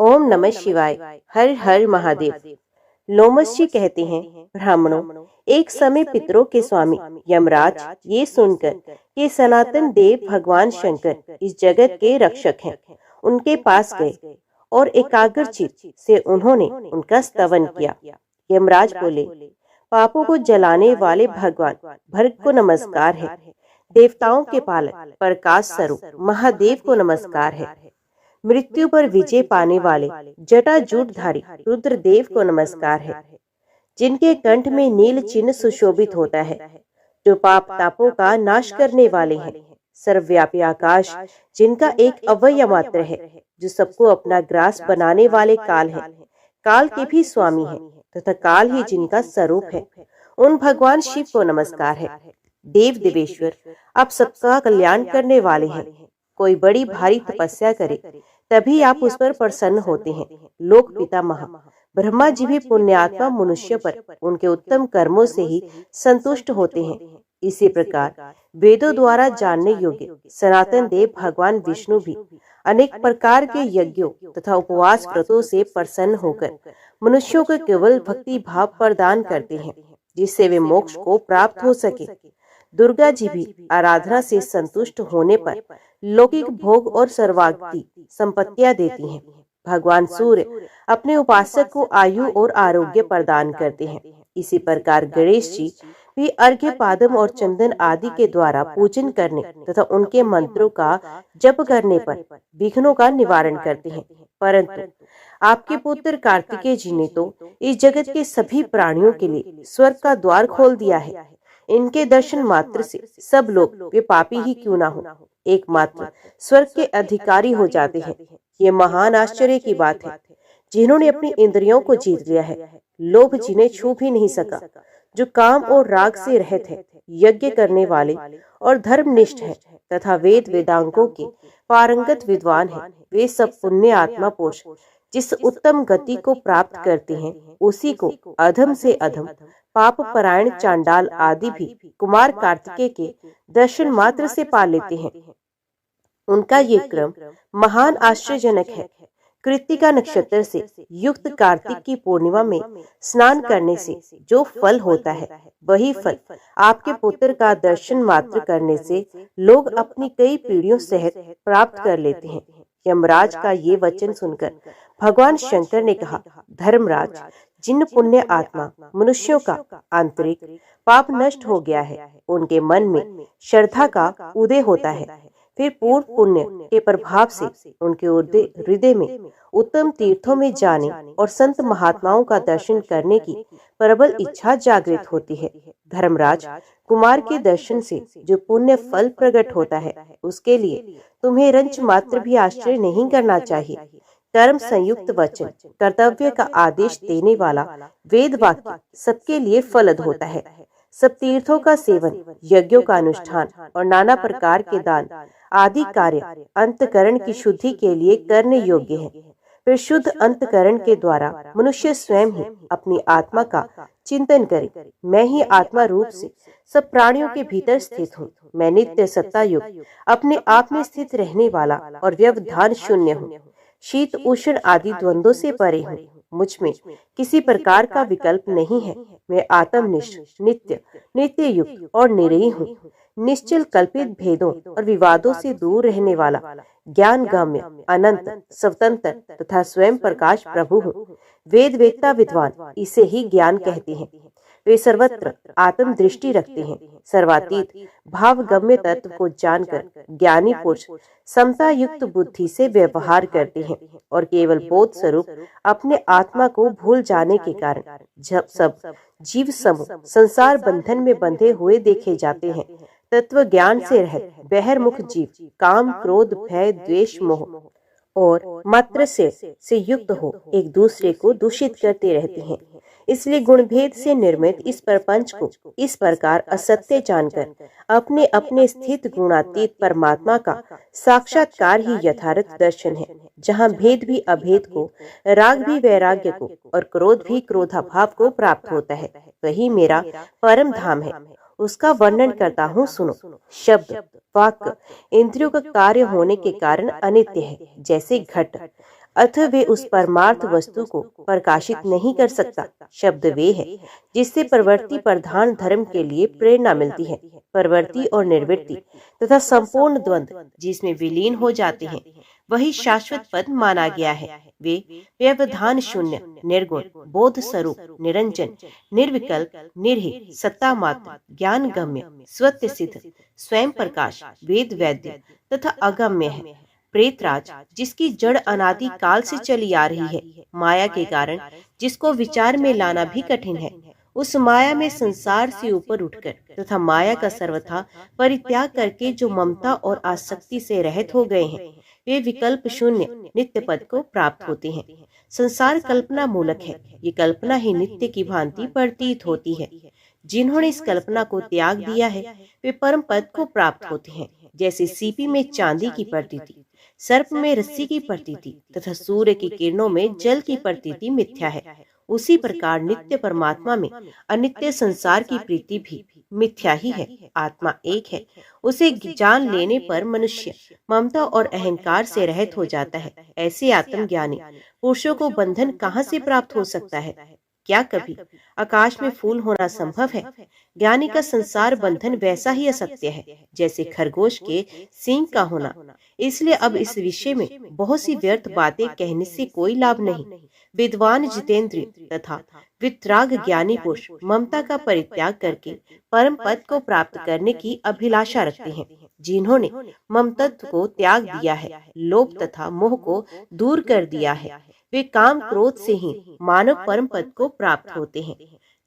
ओम नमः शिवाय। हर हर महादेव। लोमस जी कहते हैं, ब्राह्मणों, एक समय पितरों के स्वामी यमराज ये सुनकर कि सनातन देव भगवान शंकर इस जगत के रक्षक हैं, उनके पास गए और एकाग्रचित से उन्होंने उनका स्तवन किया। यमराज बोले, पापों को जलाने वाले भगवान भर्ग को नमस्कार है। देवताओं के पालक प्रकाश स्वरूप महादेव को नमस्कार है। मृत्यु पर विजय पाने वाले जटाजूटधारी रुद्रदेव को नमस्कार है। जिनके कंठ में नील चिन्ह सुशोभित होता है, जो पाप तापों का नाश करने वाले हैं। सर्वव्यापी आकाश जिनका एक अवयव मात्र है, जो सबको अपना ग्रास बनाने वाले काल है, काल के भी स्वामी है तथा काल ही जिनका स्वरूप है, उन भगवान शिव को नमस्कार है। देव देवेश्वर, आप सबका कल्याण करने वाले हैं। कोई बड़ी भारी तपस्या करे तभी आप उस पर प्रसन्न होते हैं। लोक पितामह ब्रह्मा जी भी पुण्यात्मा मनुष्य पर उनके उत्तम कर्मों से ही संतुष्ट होते हैं। इसी प्रकार वेदों द्वारा जानने योग्य सनातन देव भगवान विष्णु भी अनेक प्रकार के यज्ञों तथा उपवास व्रतों से प्रसन्न होकर मनुष्यों को केवल भक्ति भाव प्रदान करते हैं, जिससे वे मोक्ष को प्राप्त हो सके। दुर्गा जी भी आराधना से संतुष्ट होने पर लौकिक भोग और सर्वाग्ति संपत्तियां देती हैं। भगवान सूर्य अपने उपासक को आयु और आरोग्य प्रदान करते हैं। इसी प्रकार गणेश जी भी अर्घ्य पादम और चंदन आदि के द्वारा पूजन करने तथा उनके मंत्रों का जप करने पर विघ्नों का निवारण करते हैं। परंतु आपके पुत्र कार्तिकेय जी ने तो इस जगत के सभी प्राणियों के लिए स्वर्ग का द्वार खोल दिया है। इनके दर्शन मात्र से सब लोग, वे पापी ही क्यों ना हो, एकमात्र स्वर्ग के अधिकारी हो जाते हैं। ये महान आश्चर्य की बात है। जिन्होंने अपनी इंद्रियों को जीत लिया है, लोभ जिन्हें छू भी नहीं सका, जो काम और राग से रहित है, यज्ञ करने वाले और धर्मनिष्ठ है तथा वेद वेदांगों के पारंगत विद्वान है, वे सब पुण्य आत्मा पुरुष जिस उत्तम गति को प्राप्त करते हैं, उसी को अधम से अधम पाप परायण चांडाल आदि भी कुमार कार्तिकेय के दर्शन मात्र से पा लेते हैं। उनका ये क्रम महान आश्चर्यजनक है। कृत्तिका नक्षत्र से युक्त कार्तिक की पूर्णिमा में स्नान करने से जो फल होता है, वही फल आपके पुत्र का दर्शन मात्र करने से लोग अपनी कई पीढ़ियों सहित प्राप्त कर लेते हैं। यमराज का ये वचन सुनकर भगवान शंकर ने कहा, धर्मराज, जिन पुण्य आत्मा मनुष्यों का आंतरिक पाप नष्ट हो गया है, उनके मन में श्रद्धा का उदय होता है। फिर पूर्व पुण्य के प्रभाव से उनके हृदय में उत्तम तीर्थों में जाने और संत महात्माओं का दर्शन करने की प्रबल इच्छा जागृत होती है। धर्मराज, कुमार के दर्शन से जो पुण्य फल प्रकट होता है, उसके लिए तुम्हें रंच मात्र भी आश्चर्य नहीं करना चाहिए। कर्म संयुक्त वचन कर्तव्य का आदेश देने वाला वेद वाक्य सबके लिए फलद होता है। सब तीर्थों का सेवन, यज्ञों का अनुष्ठान और नाना प्रकार के दान आदि कार्य अंतकरण की शुद्धि के लिए करने योग्य है। फिर शुद्ध अंतकरण के द्वारा मनुष्य स्वयं ही अपनी आत्मा का चिंतन करे। मैं ही आत्मा रूप से सब प्राणियों के भीतर स्थित हूँ। मैं नित्य सत्ता युक्त अपने आप में स्थित रहने वाला और व्यवधान शून्य हूँ। शीत उष्ण आदि द्वंद्वों से परे हूँ। मुझ में किसी प्रकार का विकल्प नहीं है। मैं आत्मनिष्ठ, नित्य युक्त और निरयी हूँ। निश्चल कल्पित भेदों और विवादों से दूर रहने वाला, ज्ञान गम्य, अनंत, स्वतंत्र तथा स्वयं प्रकाश प्रभु हूँ। वेद वेत्ता विद्वान इसे ही ज्ञान कहते हैं। वे सर्वत्र आत्म दृष्टि रखते हैं। सर्वातीत भाव गम्य तत्व को जानकर ज्ञानी पुरुष समता युक्त बुद्धि से व्यवहार करते हैं और केवल बोध स्वरूप अपने आत्मा को भूल जाने के कारण जब सब जीव समूह संसार बंधन में बंधे हुए देखे जाते हैं। तत्व ज्ञान से रहित बहिर्मुख जीव काम, क्रोध, भय, द्वेष, मोह और मात्र से युक्त हो एक दूसरे को दूषित करते रहते हैं। इसलिए गुणभेद से निर्मित इस प्रपंच को इस प्रकार असत्य जानकर अपने अपने स्थित गुणातीत परमात्मा का साक्षात्कार ही यथार्थ दर्शन है। जहाँ भेद भी अभेद को, राग भी वैराग्य को और क्रोध भी क्रोधाभाव को प्राप्त होता है, वही मेरा परम धाम है। उसका वर्णन करता हूँ, सुनो। शब्द, वाक्य, इंद्रियों का कार्य होने के कारण अनित्य है, जैसे घट। अतः वे उस परमार्थ वस्तु को प्रकाशित नहीं कर सकता। शब्द वे है जिससे प्रवृत्ति प्रधान धर्म के लिए प्रेरणा मिलती है। प्रवृत्ति और निर्वृत्ति तथा संपूर्ण द्वंद्व जिसमें विलीन हो जाते हैं वही शाश्वत पद माना गया है। वे व्यवधान शून्य, निर्गुण, बोध स्वरूप, निरंजन, निर्विकल्प, निर्हि, सत्ता मात्र, ज्ञान गम्य, स्वत्य सिद्ध, स्वयं प्रकाश, वेद वैद्य तथा अगम्य है। प्रेतराज जिसकी जड़ अनादि काल से चली आ रही है, माया के कारण जिसको विचार में लाना भी कठिन है, उस माया में संसार से ऊपर उठकर तथा माया का सर्वथा परित्याग करके जो ममता और आसक्ति से रहित हो गए हैं, वे विकल्प शून्य नित्य पद को प्राप्त होते हैं। संसार कल्पना मूलक है, ये कल्पना ही नित्य की भांति प्रतीत होती है। जिन्होंने इस कल्पना को त्याग दिया है वे परम पद को प्राप्त होते हैं। जैसे सीपी में चांदी की प्रतीति, सर्प में रस्सी की प्रतीति तथा सूर्य की किरणों में जल की प्रतीति मिथ्या है, उसी प्रकार नित्य परमात्मा में अनित्य संसार की प्रीति भी मिथ्या ही है। आत्मा एक है, उसे जान लेने पर मनुष्य ममता और अहंकार से रहित हो जाता है। ऐसे आत्मज्ञानी पुरुषों को बंधन कहाँ से प्राप्त हो सकता है? क्या कभी आकाश में फूल होना संभव है? ज्ञानी का संसार बंधन वैसा ही असत्य है जैसे खरगोश के सींग का होना। इसलिए अब इस विषय में बहुत सी व्यर्थ बातें कहने से कोई लाभ नहीं। विद्वान जितेंद्रिय तथा वितराग ज्ञानी पुरुष ममता का परित्याग करके परम पद को प्राप्त करने की अभिलाषा रखते हैं। जिन्होंने ममतत्व को त्याग दिया है, लोभ तथा मोह को दूर कर दिया है, वे काम क्रोध से ही मानव परम पद को प्राप्त होते हैं।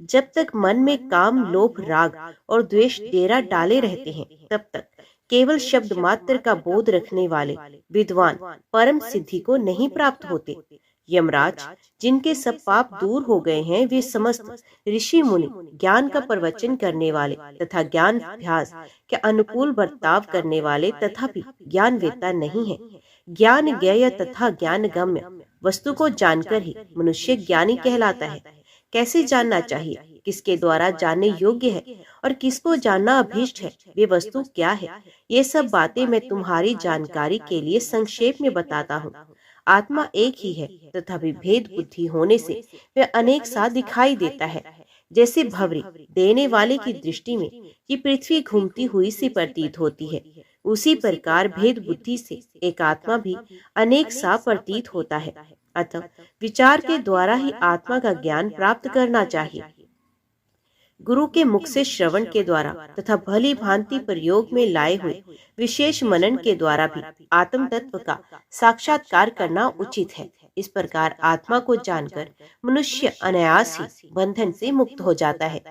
जब तक मन में काम, लोभ, राग और द्वेष डेरा डाले रहते हैं, तब तक केवल शब्द मात्र का बोध रखने वाले विद्वान परम सिद्धि को नहीं प्राप्त होते। यमराज जिनके सब पाप दूर हो गए हैं, वे समस्त ऋषि मुनि ज्ञान का प्रवचन करने वाले तथा ज्ञान अभ्यास के अनुकूल बर्ताव करने वाले तथापि ज्ञान वेता नहीं है। ज्ञान ज्ञेय तथा ज्ञान गम्य वस्तु को जानकर ही मनुष्य ज्ञानी कहलाता है। कैसे जानना चाहिए, किसके द्वारा जानने योग्य है और किसको जानना अभीष्ट है, वे वस्तु क्या है, ये सब बातें मैं तुम्हारी जानकारी के लिए संक्षेप में बताता हूँ। आत्मा एक ही है तथापि भेद बुद्धि होने से वह अनेक सा दिखाई देता है। जैसे भंवरी देने वाले की दृष्टि में ये पृथ्वी घूमती हुई सी प्रतीत होती है, उसी प्रकार भेद बुद्धि से एक आत्मा भी अनेक सा प्रतीत होता है। अतः विचार के द्वारा ही आत्मा का ज्ञान प्राप्त करना चाहिए। गुरु के मुख से श्रवण के द्वारा तथा भली भांति प्रयोग में लाए हुए विशेष मनन के द्वारा भी आत्म तत्व का साक्षात्कार करना उचित है। इस प्रकार आत्मा को जानकर मनुष्य अनायास ही बंधन से मुक्त हो जाता है।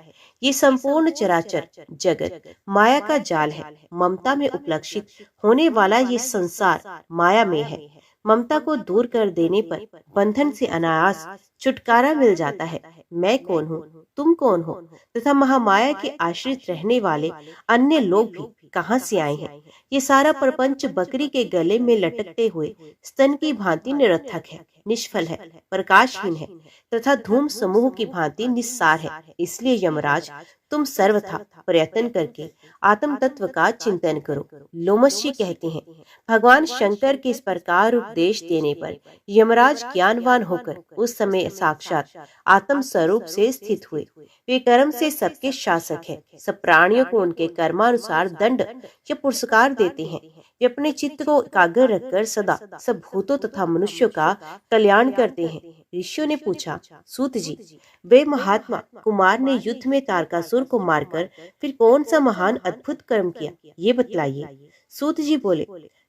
ये संपूर्ण चराचर जगत माया का जाल है। ममता में उपलक्षित होने वाला ये संसार माया में है। ममता को दूर कर देने पर बंधन से अनायास छुटकारा मिल जाता है। मैं कौन हूँ, तुम कौन हो तथा महामाया के आश्रित रहने वाले अन्य लोग भी कहाँ से आए हैं, ये सारा प्रपंच बकरी के गले में लटकते हुए स्तन की भांति निरर्थक है, निष्फल है, प्रकाशहीन है तथा धूम समूह की भांति निस्सार है। इसलिए यमराज तुम सर्वथा प्रयत्न करके आत्म तत्व का चिंतन करो। लोमशी कहते हैं, भगवान शंकर के इस प्रकार उपदेश देने पर यमराज ज्ञानवान होकर उस समय साक्षात आत्म स्वरूप से स्थित हुए। वे कर्म से सबके शासक है। सब प्राणियों को उनके कर्मानुसार दंड या पुरस्कार देते हैं। वे अपने चित्त को एकाग्र रखकर सदा सब भूतों तथा मनुष्यों का कल्याण करते हैं। ऋषियों ने पूछा, सूत जी, वे महात्मा कुमार ने युद्ध में तारकासुर को मारकर फिर कौन सा महान अद्भुत कर्म किया, ये बतलाइए। सूत जी बोले,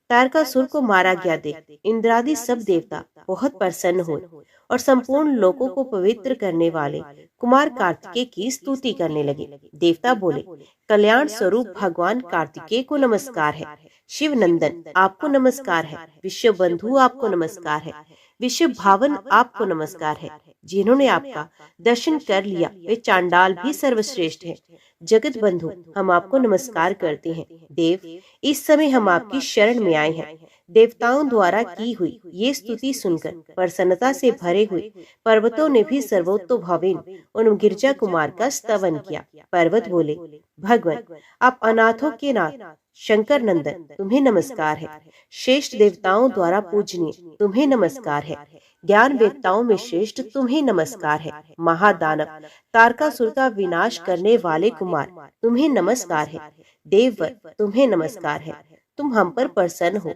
तारकासुर को मारा गया देख इंद्रादि सब देवता बहुत प्रसन्न हुए और संपूर्ण लोकों को पवित्र करने वाले कुमार कार्तिकेय की स्तुति करने लगे। देवता बोले, कल्याण स्वरूप भगवान कार्तिकेय को नमस्कार है। शिव नंदन आपको नमस्कार है। विश्व बंधु आपको नमस्कार है। विश्व भावन आपको नमस्कार है। जिन्होंने आपका दर्शन कर लिया वे चांडाल भी सर्वश्रेष्ठ है। जगत बंधु हम आपको नमस्कार करते हैं। देव इस समय हम आपकी शरण में आए हैं। देवताओं द्वारा की हुई ये स्तुति सुनकर प्रसन्नता से भरे हुए पर्वतों ने भी सर्वोत्तभावेन उन गिरजा कुमार का स्तवन किया। पर्वत बोले, भगवान आप अनाथों के नाथ शंकर नंदन तुम्हें नमस्कार है। श्रेष्ठ देवताओं द्वारा पूजनीय तुम्हें नमस्कार है। ज्ञान वेत्ताओं में श्रेष्ठ तुम्हें नमस्कार है। महादानव तारकासुर का विनाश करने वाले कुमार तुम्हें नमस्कार है। देववर तुम्हें नमस्कार है। तुम हम पर प्रसन्न हो।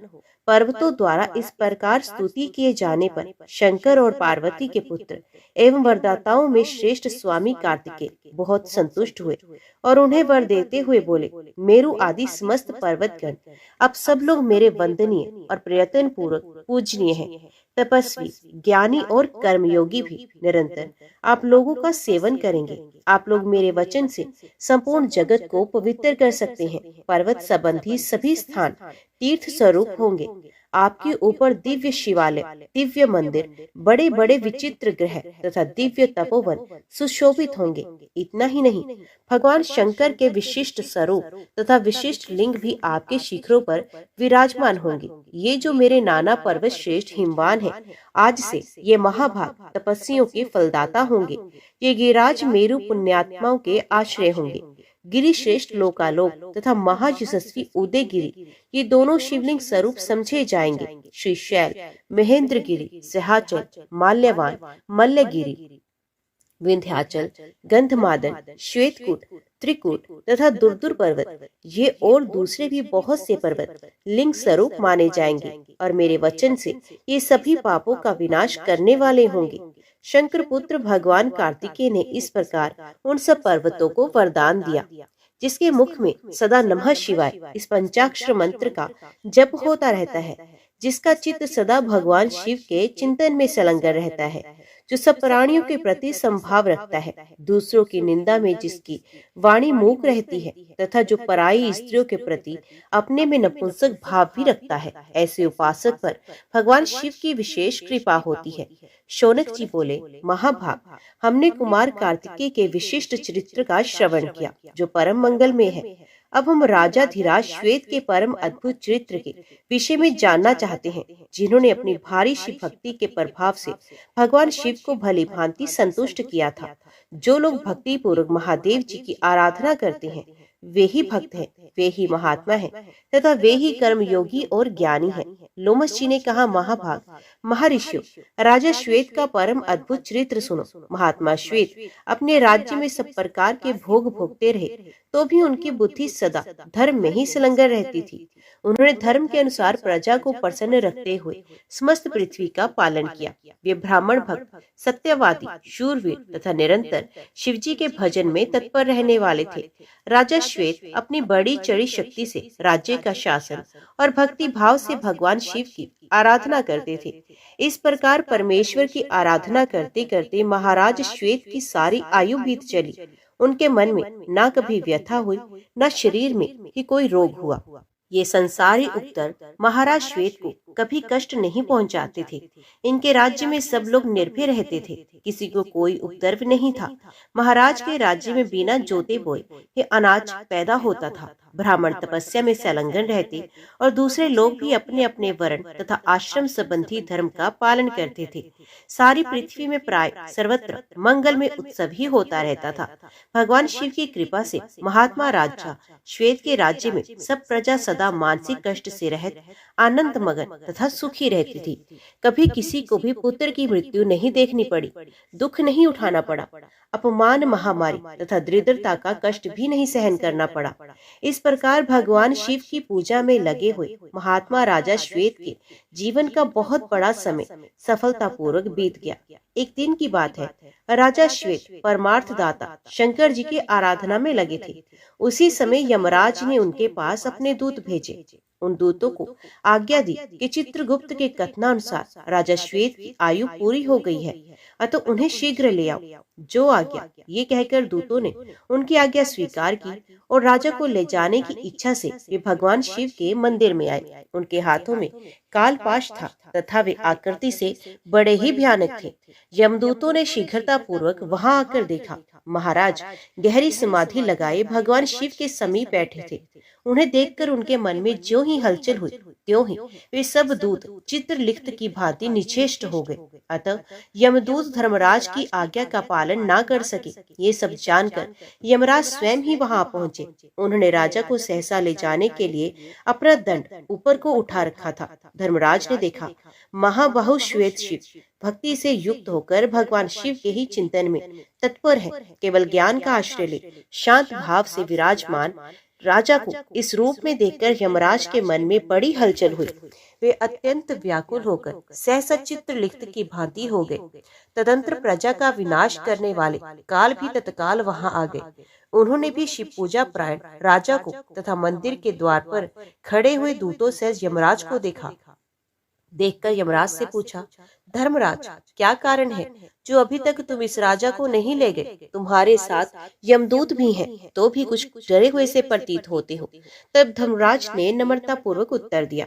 पर्वतों द्वारा इस प्रकार स्तुति किए जाने पर शंकर और पार्वती के पुत्र एवं वरदाताओं में श्रेष्ठ स्वामी कार्तिकेय बहुत संतुष्ट हुए और उन्हें वर देते हुए बोले, मेरु आदि समस्त पर्वतगण अब सब लोग मेरे वंदनीय और प्रयत्न पूर्वक पूजनीय हैं। तपस्वी, ज्ञानी और कर्मयोगी भी निरंतर आप लोगों का सेवन करेंगे। आप लोग मेरे वचन से संपूर्ण जगत को पवित्र कर सकते हैं। पर्वत संबंधी सभी स्थान तीर्थ स्वरूप होंगे। आपके ऊपर दिव्य शिवालय, दिव्य मंदिर, बड़े बड़े विचित्र ग्रह तथा दिव्य तपोवन सुशोभित होंगे। इतना ही नहीं, भगवान शंकर के विशिष्ट स्वरूप तथा विशिष्ट लिंग भी आपके शिखरों पर विराजमान होंगे। ये जो मेरे नाना पर्वत श्रेष्ठ हिमवान है, आज से ये महाभाग तपस्वियों के फलदाता होंगे। ये गिरिराज मेरु पुण्यात्माओं के आश्रय होंगे। गिरि श्रेष्ठ लोकालोक तथा महायशस्वी उदयगिरि ये दोनों शिवलिंग स्वरूप समझे जाएंगे। श्री शैल, महेंद्र गिरि, सहाचल, माल्यवान, मल्लगिरि, विंध्याचल, गंधमादन, श्वेतकूट, त्रिकूट तथा दुर्दुर पर्वत ये और दूसरे भी बहुत से पर्वत लिंग स्वरूप माने जाएंगे और मेरे वचन से ये सभी पापों का विनाश करने वाले होंगे। शंकर पुत्र भगवान कार्तिकेय ने इस प्रकार उन सब पर्वतों को वरदान दिया, जिसके मुख में सदा नमः शिवाय इस पंचाक्षर मंत्र का जप होता रहता है, जिसका चित्त सदा भगवान शिव के चिंतन में संलग्न रहता है, जो सब प्राणियों के प्रति संभाव रखता है, दूसरों की निंदा में जिसकी वाणी मूक रहती है तथा जो पराई स्त्रियों के प्रति अपने में नपुंसक भाव भी रखता है, ऐसे उपासक पर भगवान शिव की विशेष कृपा होती है। शौनक जी बोले, महाभाग, हमने कुमार कार्तिकेय के विशिष्ट चरित्र का श्रवण किया जो परम मंगल में है। अब हम राजा धीराज श्वेत के परम अद्भुत चरित्र के विषय में जानना चाहते हैं, जिन्होंने अपनी भारी शिव भक्ति के प्रभाव से भगवान शिव को भली भांति संतुष्ट किया था। जो लोग भक्ति पूर्वक महादेव जी की आराधना करते हैं वे ही भक्त हैं, वे ही महात्मा हैं तथा वे ही कर्म योगी और ज्ञानी हैं। लोमस जी ने कहा, महाभाग, महर्षियों, राजा श्वेत का परम अद्भुत चरित्र सुनो। महात्मा श्वेत अपने राज्य में सब प्रकार के भोग भोगते रहे तो भी उनकी बुद्धि सदा धर्म में ही संलग्न रहती थी। उन्होंने धर्म के अनुसार प्रजा को प्रसन्न रखते हुए समस्त पृथ्वी का पालन किया। वे ब्राह्मण भक्त, सत्यवादी, शूरवीर तथा निरंतर शिवजी के भजन में तत्पर रहने वाले थे। राजा श्वेत अपनी बड़ी चढ़ी शक्ति से राज्य का शासन और भक्ति भाव से भगवान शिव की आराधना करते थे। इस प्रकार परमेश्वर की आराधना करते करते महाराज श्वेत की सारी आयु बीत चली। उनके मन में न कभी व्यथा हुई, न शरीर में ही कोई रोग हुआ। ये संसारी उपद्रव महाराज श्वेत को कभी कष्ट नहीं पहुंचाते थे। इनके राज्य में सब लोग निर्भय रहते थे, किसी को कोई उपद्रव नहीं था। महाराज के राज्य में बिना जोते बोए ये अनाज पैदा होता था। ब्राह्मण तपस्या में संलग्न रहते और दूसरे लोग भी अपने अपने वर्ण तथा आश्रम संबंधी धर्म का पालन करते थे। सारी पृथ्वी में प्राय सर्वत्र मंगलमय उत्सव ही होता रहता था। भगवान शिव की कृपा से महात्मा राजा श्वेत के राज्य में सब प्रजा सदा मानसिक कष्ट से रहित, आनंद मगन तथा सुखी रहती थी। कभी किसी को भी पुत्र की मृत्यु नहीं देखनी पड़ी, दुख नहीं उठाना पड़ा, अपमान, महामारी तथा दरिद्रता का कष्ट भी नहीं सहन करना पड़ा। इस प्रकार भगवान शिव की पूजा में लगे हुए महात्मा राजा श्वेत के जीवन का बहुत बड़ा समय सफलता पूर्वक बीत गया। एक दिन की बात है, राजा श्वेत परमार्थ दाता शंकर जी की आराधना में लगे थे। उसी समय यमराज ने उनके पास अपने दूत भेजे। उन दूतों को आज्ञा दी कि चित्रगुप्त के कथनानुसार राजा श्वेत की आयु पूरी हो गई है, अतः उन्हें शीघ्र ले आओ। जो आज्ञा, ये कहकर दूतों ने उनकी आज्ञा स्वीकार की और राजा को ले जाने की इच्छा से वे भगवान शिव के मंदिर में आए। उनके हाथों में कालपाश था तथा वे आकृति से बड़े ही भयानक थे। यमदूतों ने शीघ्रता पूर्वक वहां आकर देखा। महाराज गहरी समाधि लगाए भगवान शिव के समीप बैठे थे। उन्हें देखकर उनके मन में ज्यों ही हलचल हुई त्यों ही वे सब दूत चित्रलिखित की भांति निश्चेष्ट हो गए। अतः यमदूत धर्मराज की आज्ञा का पालन ना कर सके। ये सब जानकर यमराज स्वयं ही वहां पहुंचे। उन्होंने राजा को सहसा ले जाने के लिए अपना दंड ऊपर को उठा रखा था। धर्मराज ने देखा महाबाहु श्वेत शिव भक्ति से युक्त होकर भगवान शिव के ही चिंतन में तत्पर है। केवल ज्ञान का आश्रय ले शांत भाव से विराजमान राजा को इस रूप में देखकर यमराज के मन में बड़ी हलचल हुई। वे अत्यंत व्याकुल होकर सहसा चित्रलिखित की भांति हो गए। तदंतर प्रजा का विनाश करने वाले काल भी तत्काल वहां आ गए। उन्होंने भी शिव पूजा प्रायण राजा को तथा मंदिर के द्वार पर खड़े हुए दूतों से यमराज को देखा। देखकर यमराज से पूछा, धर्मराज क्या कारण है जो अभी तक तुम इस राजा को नहीं ले गए? तुम्हारे साथ यमदूत भी हैं, तो भी कुछ डरे हुए से प्रतीत होते हो। तब धर्मराज ने नम्रता पूर्वक उत्तर दिया,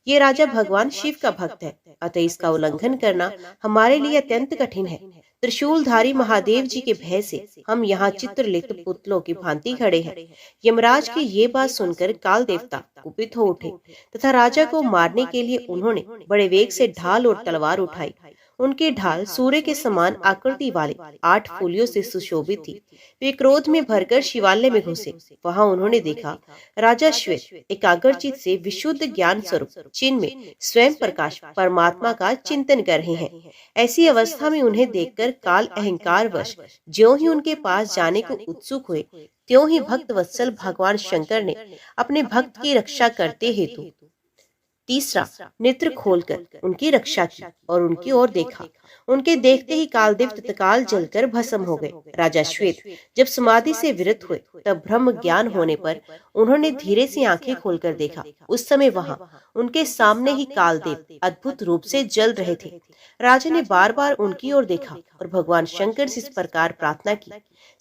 ये राजा भगवान शिव का भक्त है, अतः इसका उल्लंघन करना हमारे लिए अत्यंत कठिन है। त्रिशूलधारी महादेव जी के भय से हम यहाँ चित्रलिखित पुतलों की भांति खड़े हैं। यमराज की ये बात सुनकर काल देवता कुपित हो उठे तथा राजा को मारने के लिए उन्होंने बड़े वेग से ढाल और तलवार उठाई। उनके ढाल सूर्य के समान आकृति वाले 8 फूलियों से सुशोभित थी। वे क्रोध में भरकर शिवालय में घुसे। वहां उन्होंने देखा राजा श्वेत एकाग्रचित से विशुद्ध ज्ञान स्वरूप चिन्ह में स्वयं प्रकाश परमात्मा का चिंतन कर रहे हैं। ऐसी अवस्था में उन्हें देखकर काल अहंकार वश ज्यों ही उनके पास जाने को उत्सुक हुए त्यों ही भक्त वत्सल भगवान शंकर ने अपने भक्त की रक्षा करते हेतु तीसरा नेत्र खोलकर उनकी रक्षा की और उनकी ओर देखा। उनके देखते ही कालदेव तत्काल जलकर भस्म हो गए। राजा श्वेत जब समाधि से विरत हुए तब ब्रह्म ज्ञान होने पर उन्होंने धीरे से आंखें खोलकर देखा। उस समय वहां उनके सामने ही कालदेव अद्भुत रूप से जल रहे थे। राजा ने बार बार उनकी ओर देखा और भगवान शंकर से इस प्रकार प्रार्थना की,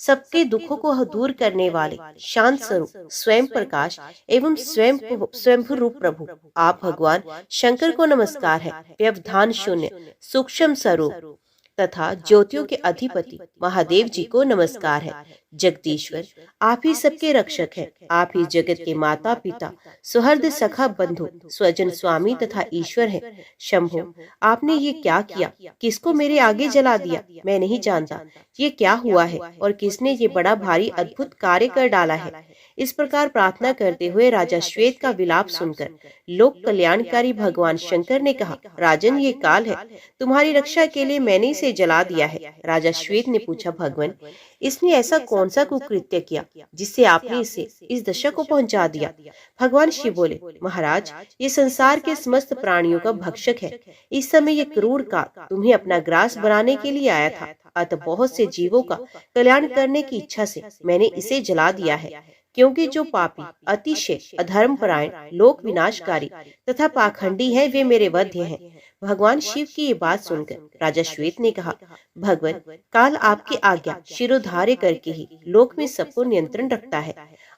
सबके दुखों को दूर करने वाले शांत स्वरूप स्वयं प्रकाश एवं स्वयंभू रूप प्रभु आप भगवान शंकर को नमस्कार है। व्यवधान शून्य सूक्ष्म स्वरूप तथा ज्योतियों के अधिपति महादेव जी को नमस्कार है। जगदीश्वर आप ही सबके रक्षक हैं। आप ही जगत के माता पिता सुहृद सखा बंधु स्वजन स्वामी तथा ईश्वर हैं। शंभो आपने ये क्या किया? किसको मेरे आगे जला दिया? मैं नहीं जानता ये क्या हुआ है और किसने ये बड़ा भारी अद्भुत कार्य कर डाला है। इस प्रकार प्रार्थना करते हुए राजा श्वेत का विलाप सुनकर लोक कल्याणकारी भगवान शंकर ने कहा, राजन ये काल है, तुम्हारी रक्षा के लिए मैंने इसे जला दिया है। राजा श्वेत ने पूछा, भगवान इसने ऐसा कौन सा कुकृत्य किया जिससे आपने इसे इस दशा को पहुंचा दिया? भगवान शिव बोले, महाराज ये संसार के समस्त प्राणियों का भक्षक है। इस समय ये क्रूर काल तुम्हें अपना ग्रास बनाने के लिए आया था, अतः बहुत से जीवों का कल्याण करने की इच्छा से मैंने इसे जला दिया है। क्योंकि जो पापी अतिशय अधर्म परायण लोक विनाशकारी तथा पाखंडी है वे मेरे वध्य हैं। भगवान शिव की ये बात सुनकर राजा श्वेत ने कहा, भगवान काल आपकी आज्ञा शिरोधार्य करके ही लोक में सबको नियंत्रण रखता है।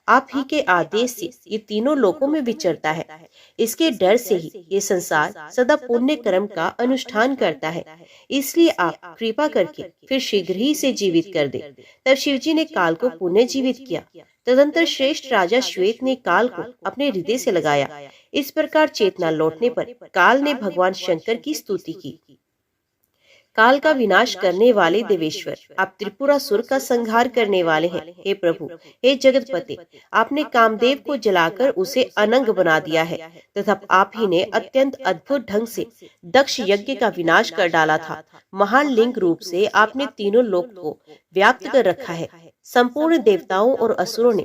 आप ही के आदेश से ये तीनों लोकों में विचरता है। इसके डर से ही ये संसार सदा पुण्य कर्म का अनुष्ठान करता है। इसलिए आप कृपा करके फिर शीघ्र ही से जीवित कर दे। तब शिवजी ने काल को पुनः जीवित किया। तदंतर श्रेष्ठ राजा श्वेत ने काल को अपने हृदय से लगाया। इस प्रकार चेतना लौटने पर काल ने भगवान शंकर की स्तुति की। काल का विनाश करने वाले देवेश्वर आप त्रिपुरासुर का संहार करने वाले हैं। हे प्रभु, हे जगतपते, आपने कामदेव को जलाकर उसे अनंग बना दिया है तथा आप ही ने अत्यंत अद्भुत ढंग से दक्ष यज्ञ का विनाश कर डाला था। महान लिंग रूप से आपने तीनों लोक को व्याप्त कर रखा है। संपूर्ण देवताओं और असुरों ने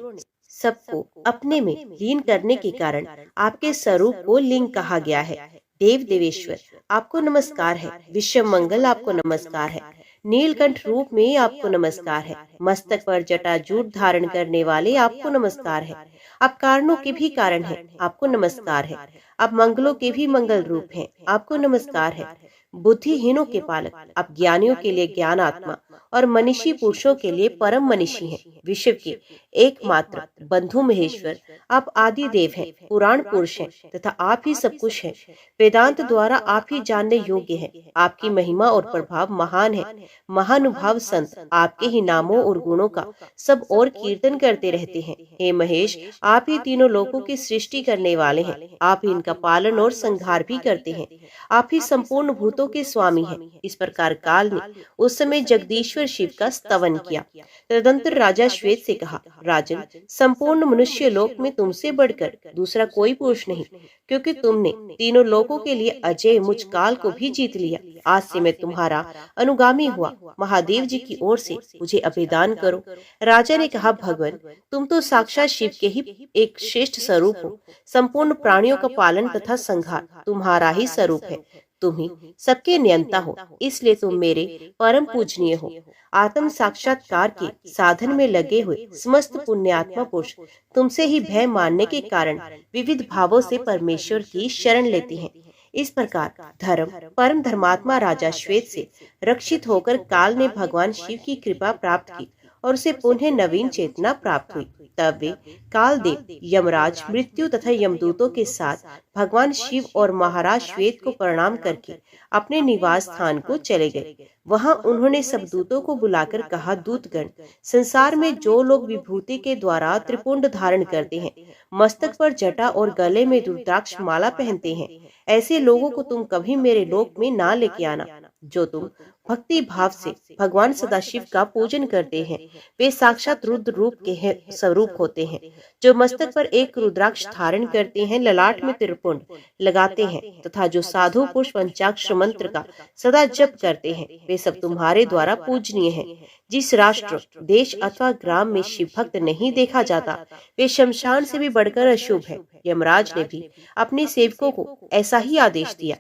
सबको अपने में लीन करने के कारण आपके स्वरूप को लिंग कहा गया है। देव देवेश्वर आपको नमस्कार है। विश्व मंगल आपको नमस्कार है। नीलकंठ रूप में आपको नमस्कार है। मस्तक पर जटाजूट धारण करने वाले आपको नमस्कार है। आप कारणों के भी कारण हैं, आपको नमस्कार है। आप मंगलों के भी मंगल रूप हैं, आपको नमस्कार है। बुद्धिहीनों के पालक, आप ज्ञानियों के लिए ज्ञान आत्मा और मनीषी पुरुषों के लिए परम मनीषी हैं। विश्व के एकमात्र बंधु महेश्वर, आप आदि देव हैं, पुराण पुरुष हैं तथा आप ही सब कुछ हैं। वेदांत द्वारा आप ही जानने योग्य हैं। आपकी महिमा और प्रभाव महान है। महानुभाव संत आपके ही नामों और गुणों का सब और कीर्तन करते रहते हैं। हे महेश, आप ही तीनों लोगों की सृष्टि करने वाले हैं। आप ही इनका पालन और संहार भी करते हैं। आप ही संपूर्ण भूतों के स्वामी हैं। इस प्रकार काल ने उस समय जगदीश्वर शिव का स्तवन किया। तदंतर राजा श्वेत से कहा, राजन, संपूर्ण मनुष्य लोक में तुमसे बढ़कर दूसरा कोई पुरुष नहीं, क्योंकि तुमने तीनों लोगों के लिए अजय मुझ काल को भी जीत लिया। आज से मैं तुम्हारा अनुगामी हुआ। महादेव जी की ओर से मुझे अभिदान करो। राजा ने कहा, भगवान, तुम तो साक्षात शिव के ही एक श्रेष्ठ स्वरूप हो। संपूर्ण प्राणियों का पालन तथा संहार तुम्हारा ही स्वरूप है। तुम ही सबके नियंता हो, इसलिए तुम मेरे परम पूजनीय हो। आत्म साक्षात्कार के साधन में लगे हुए समस्त पुण्यात्मा पुरुष तुमसे ही भय मानने के कारण विविध भावों से परमेश्वर की शरण लेते हैं। इस प्रकार धर्म परम धर्मात्मा राजा श्वेत से रक्षित होकर काल ने भगवान शिव की कृपा प्राप्त की और उसे पुनः नवीन चेतना प्राप्त हुई। तब वे कालदेव, यमराज, मृत्यु तथा यमदूतों के साथ भगवान शिव और महाराज श्वेत को प्रणाम करके अपने निवास स्थान को चले गए। वहां उन्होंने सब दूतों को बुलाकर कहा, दूतगण, संसार में जो लोग विभूति के द्वारा त्रिपुंड धारण करते हैं, मस्तक पर जटा और गले में रुद्राक्ष माला पहनते हैं, ऐसे लोगों को तुम कभी मेरे लोक में ना लेके आना। जो तुम भक्ति भाव से भगवान सदाशिव का पूजन करते हैं, वे साक्षात रुद्र रूप के स्वरूप होते हैं। जो मस्तक पर एक रुद्राक्ष धारण करते हैं, ललाट में त्रिपुंड लगाते हैं तथा जो साधु पुरुष पंचाक्षर मंत्र का सदा जप करते हैं, वे सब तुम्हारे द्वारा पूजनीय हैं। जिस राष्ट्र, देश अथवा ग्राम में शिव भक्त नहीं देखा जाता, वे शमशान से भी बढ़कर अशुभ है। यमराज ने भी अपने सेवकों को ऐसा ही आदेश दिया।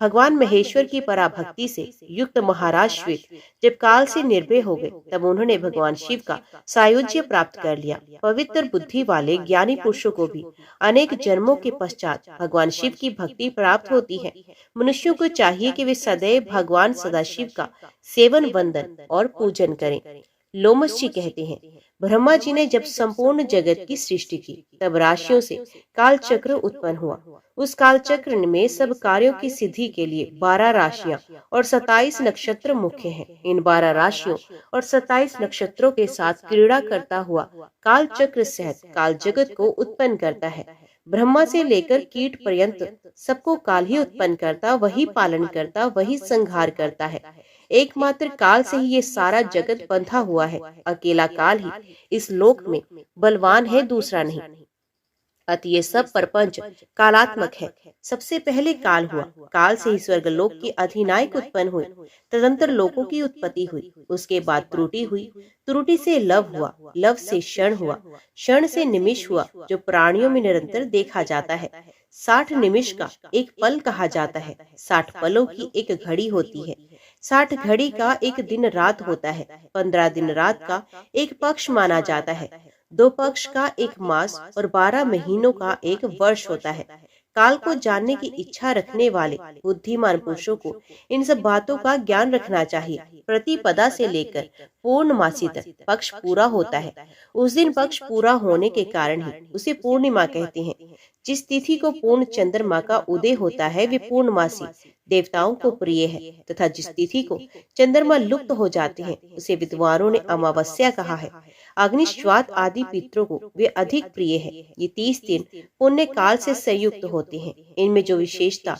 भगवान महेश्वर की पराभक्ति से युक्त महाराज श्वेत जब काल से निर्भय हो गए, तब उन्होंने भगवान शिव का सायुज्य प्राप्त कर लिया। पवित्र बुद्धि वाले ज्ञानी पुरुषों को भी अनेक जन्मों के पश्चात भगवान शिव की भक्ति प्राप्त होती है। मनुष्यों को चाहिए कि वे सदैव भगवान सदाशिव का सेवन, वंदन और पूजन करें। लोमस जी कहते हैं, ब्रह्मा जी ने जब संपूर्ण जगत की सृष्टि की, तब राशियों से काल चक्र उत्पन्न हुआ। उस काल चक्र में सब कार्यों की सिद्धि के लिए 12 राशियां और 27 नक्षत्र मुख्य हैं। इन 12 राशियों और 27 नक्षत्रों के साथ क्रीड़ा करता हुआ काल चक्र सहित काल जगत को उत्पन्न करता है। ब्रह्मा से लेकर कीट पर्यंत सबको काल ही उत्पन्न करता, वही पालन करता, वही संहार करता है। एकमात्र काल से ही ये सारा जगत बंधा हुआ है। अकेला काल ही इस लोक में बलवान है, दूसरा नहीं। अतः ये सब प्रपंच कालात्मक है। सबसे पहले काल हुआ, काल से ही स्वर्गलोक की अधिनायक उत्पन्न हुई, तदंतर लोकों की उत्पत्ति हुई। उसके बाद त्रुटि हुई, त्रुटि से लव हुआ, लव से क्षण हुआ, क्षण से निमिष हुआ, जो प्राणियों में निरंतर देखा जाता है। 60 निमिष का एक पल कहा जाता है। 60 पलों की एक घड़ी होती है। 60 घड़ी का एक दिन रात होता है। 15 दिन रात का एक पक्ष माना जाता है। 2 पक्ष का एक मास और 12 महीनों का एक वर्ष होता है। काल को जानने की इच्छा रखने वाले बुद्धिमान पुरुषों को इन सब बातों का ज्ञान रखना चाहिए। प्रतिपदा से लेकर पूर्णमासी तक पक्ष पूरा होता है। उस दिन पक्ष पूरा होने के कारण ही उसे पूर्णिमा कहते हैं। जिस तिथि को पूर्ण चंद्रमा का उदय होता है, वे पूर्णमासी देवताओं को प्रिय है, तथा जिस तिथि को चंद्रमा लुप्त हो जाते हैं, उसे विद्वानों ने अमावस्या कहा है। अग्निश्वात आदि पितरों को वे अधिक प्रिय है। ये 30 दिन पुण्य काल से संयुक्त होते हैं। इनमें जो विशेषता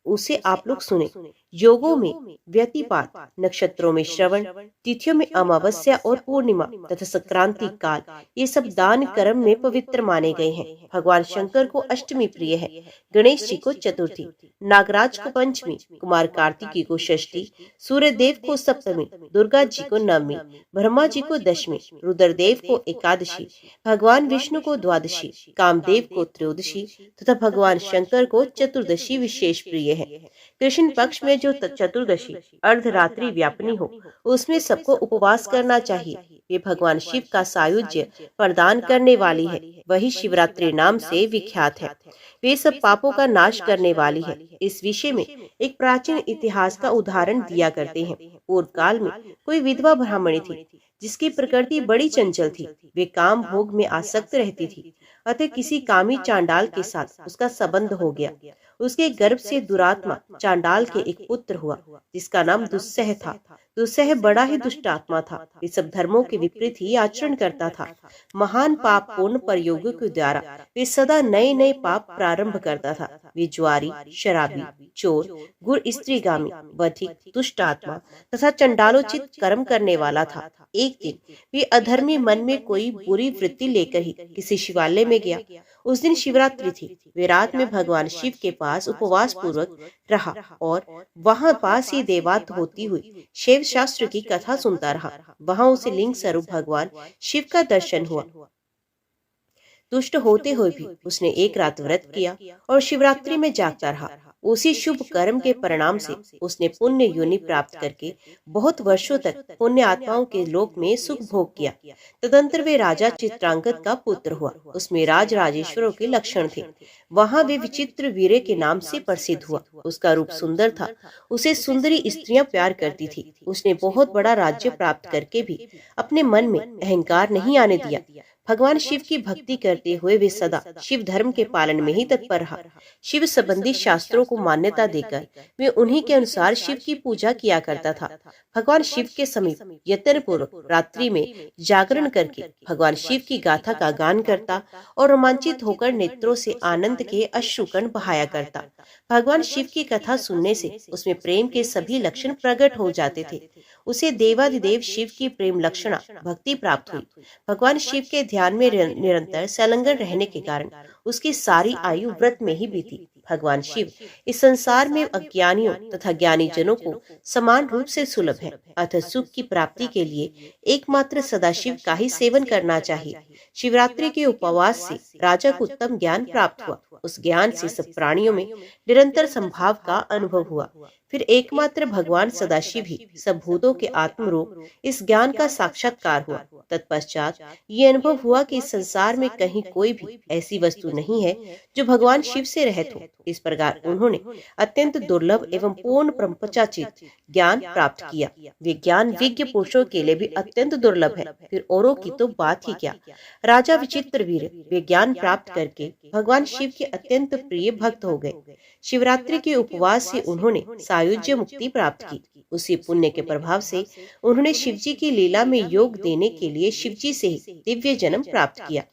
उसे आप लोग सुने। योगों में व्यतिपात, नक्षत्रों में श्रवण, तिथियों में अमावस्या और पूर्णिमा तथा संक्रांति काल, ये सब दान कर्म में पवित्र माने गए हैं। भगवान शंकर को अष्टमी प्रिय है, गणेश जी को चतुर्थी, नागराज को पंचमी, कुमार कार्तिकी को षष्ठी, सूर्य देव को सप्तमी, दुर्गा जी को नवमी, ब्रह्मा जी को दशमी, रुद्रदेव को एकादशी, भगवान विष्णु को द्वादशी, कामदेव को त्रयोदशी तथा भगवान शंकर को चतुर्दशी विशेष प्रिय है। कृष्ण पक्ष में जो चतुर्दशी अर्धरात्रि व्यापनी हो, उसमें सबको उपवास करना चाहिए। वे भगवान शिव का सायुज्य प्रदान करने वाली है। वही शिवरात्रि नाम से विख्यात है। वे सब पापों का नाश करने वाली है। इस विषय में एक प्राचीन इतिहास का उदाहरण दिया करते हैं। पूर्व काल में कोई विधवा ब्राह्मणी थी जिसकी प्रकृति बड़ी चंचल थी। वे काम भोग में आसक्त रहती थी। अतः किसी कामी चांडाल के साथ उसका संबंध हो गया। उसके गर्भ से दुरात्मा चांडाल के एक पुत्र हुआ जिसका नाम दुस्सह था। दुस्सह बड़ा ही दुष्ट आत्मा था। वे सब धर्मों के विपरीत ही आचरण करता था। महान पाप पूर्ण प्रयोगों के द्वारा वे सदा नए नए पाप प्रारंभ करता था। वे ज्वारी, शराबी, चोर, गुर स्त्रीगामी, बधिक, दुष्ट आत्मा तथा चंडालोचित कर्म करने वाला था। एक दिन वे अधर्मी मन में कोई बुरी वृत्ति लेकर ही किसी शिवालय में गया। उस दिन शिवरात्रि थी। वे रात में भगवान शिव के पास उपवास पूर्वक रहा और वहां पास ही देवात होती हुई शिव शास्त्र की कथा सुनता रहा। वहां उसे लिंग स्वरूप भगवान शिव का दर्शन हुआ। दुष्ट होते हुए भी उसने एक रात व्रत किया और शिवरात्रि में जागता रहा। उसी शुभ कर्म के परिणाम से उसने पुण्य योनि प्राप्त करके बहुत वर्षों तक पुण्य आत्माओं के लोक में सुख भोग किया। तदंतर वे राजा चित्रांगद का पुत्र हुआ। उसमें राज राजेश्वरों के लक्षण थे। वहां वे विचित्र वीरे के नाम से प्रसिद्ध हुआ। उसका रूप सुंदर था। उसे सुंदरी स्त्रियां प्यार करती थी। उसने बहुत बड़ा राज्य प्राप्त करके भी अपने मन में अहंकार नहीं आने दिया। भगवान शिव की भक्ति करते हुए वे सदा शिव धर्म के पालन में ही तत्पर रहा। शिव संबंधी शास्त्रों को मान्यता देकर वे उन्हीं के अनुसार शिव की पूजा किया करता था। भगवान शिव के समीप यत्न पूर्वक रात्रि में जागरण करके भगवान शिव की गाथा का गान करता और रोमांचित होकर नेत्रों से आनंद के अश्रुकण बहाया करता। भगवान शिव की कथा सुनने से उसमें प्रेम के सभी लक्षण प्रकट हो जाते थे। उसे देवादिदेव शिव की प्रेम लक्षणा भक्ति प्राप्त हुई। भगवान शिव के ध्यान में निरंतर संलग्न रहने के कारण उसकी सारी आयु व्रत में ही बीती। भगवान शिव इस संसार में अज्ञानियों तथा ज्ञानी जनों को समान रूप से सुलभ है। अतः सुख की प्राप्ति के लिए एकमात्र सदाशिव का ही सेवन करना चाहिए। शिवरात्रि के उपवास से राजा को उत्तम ज्ञान प्राप्त हुआ। उस ज्ञान से सब प्राणियों में निरंतर संभाव का अनुभव हुआ। फिर एकमात्र भगवान सदाशिव ही सब भूतों के आत्मरूप इस ज्ञान का साक्षात्कार हुआ। तत्पश्चात ये अनुभव हुआ कि इस संसार में कहीं कोई भी ऐसी वस्तु नहीं है जो भगवान शिव से रहित हो। इस प्रकार उन्होंने अत्यंत दुर्लभ एवं पूर्ण ब्रह्मचाचित ज्ञान प्राप्त किया। वे ज्ञान विज्ञ पुरुषों के लिए भी अत्यंत दुर्लभ है, फिर औरों की तो बात ही क्या। राजा विचित्रवीर्य वे ज्ञान प्राप्त करके भगवान शिव के अत्यंत प्रिय भक्त हो गए। शिवरात्रि के उपवास से उन्होंने सायुज्य मुक्ति प्राप्त की। उसी पुण्य के प्रभाव से उन्होंने शिवजी की लीला में योग देने के लिए शिवजी से ही दिव्य जन्म प्राप्त किया।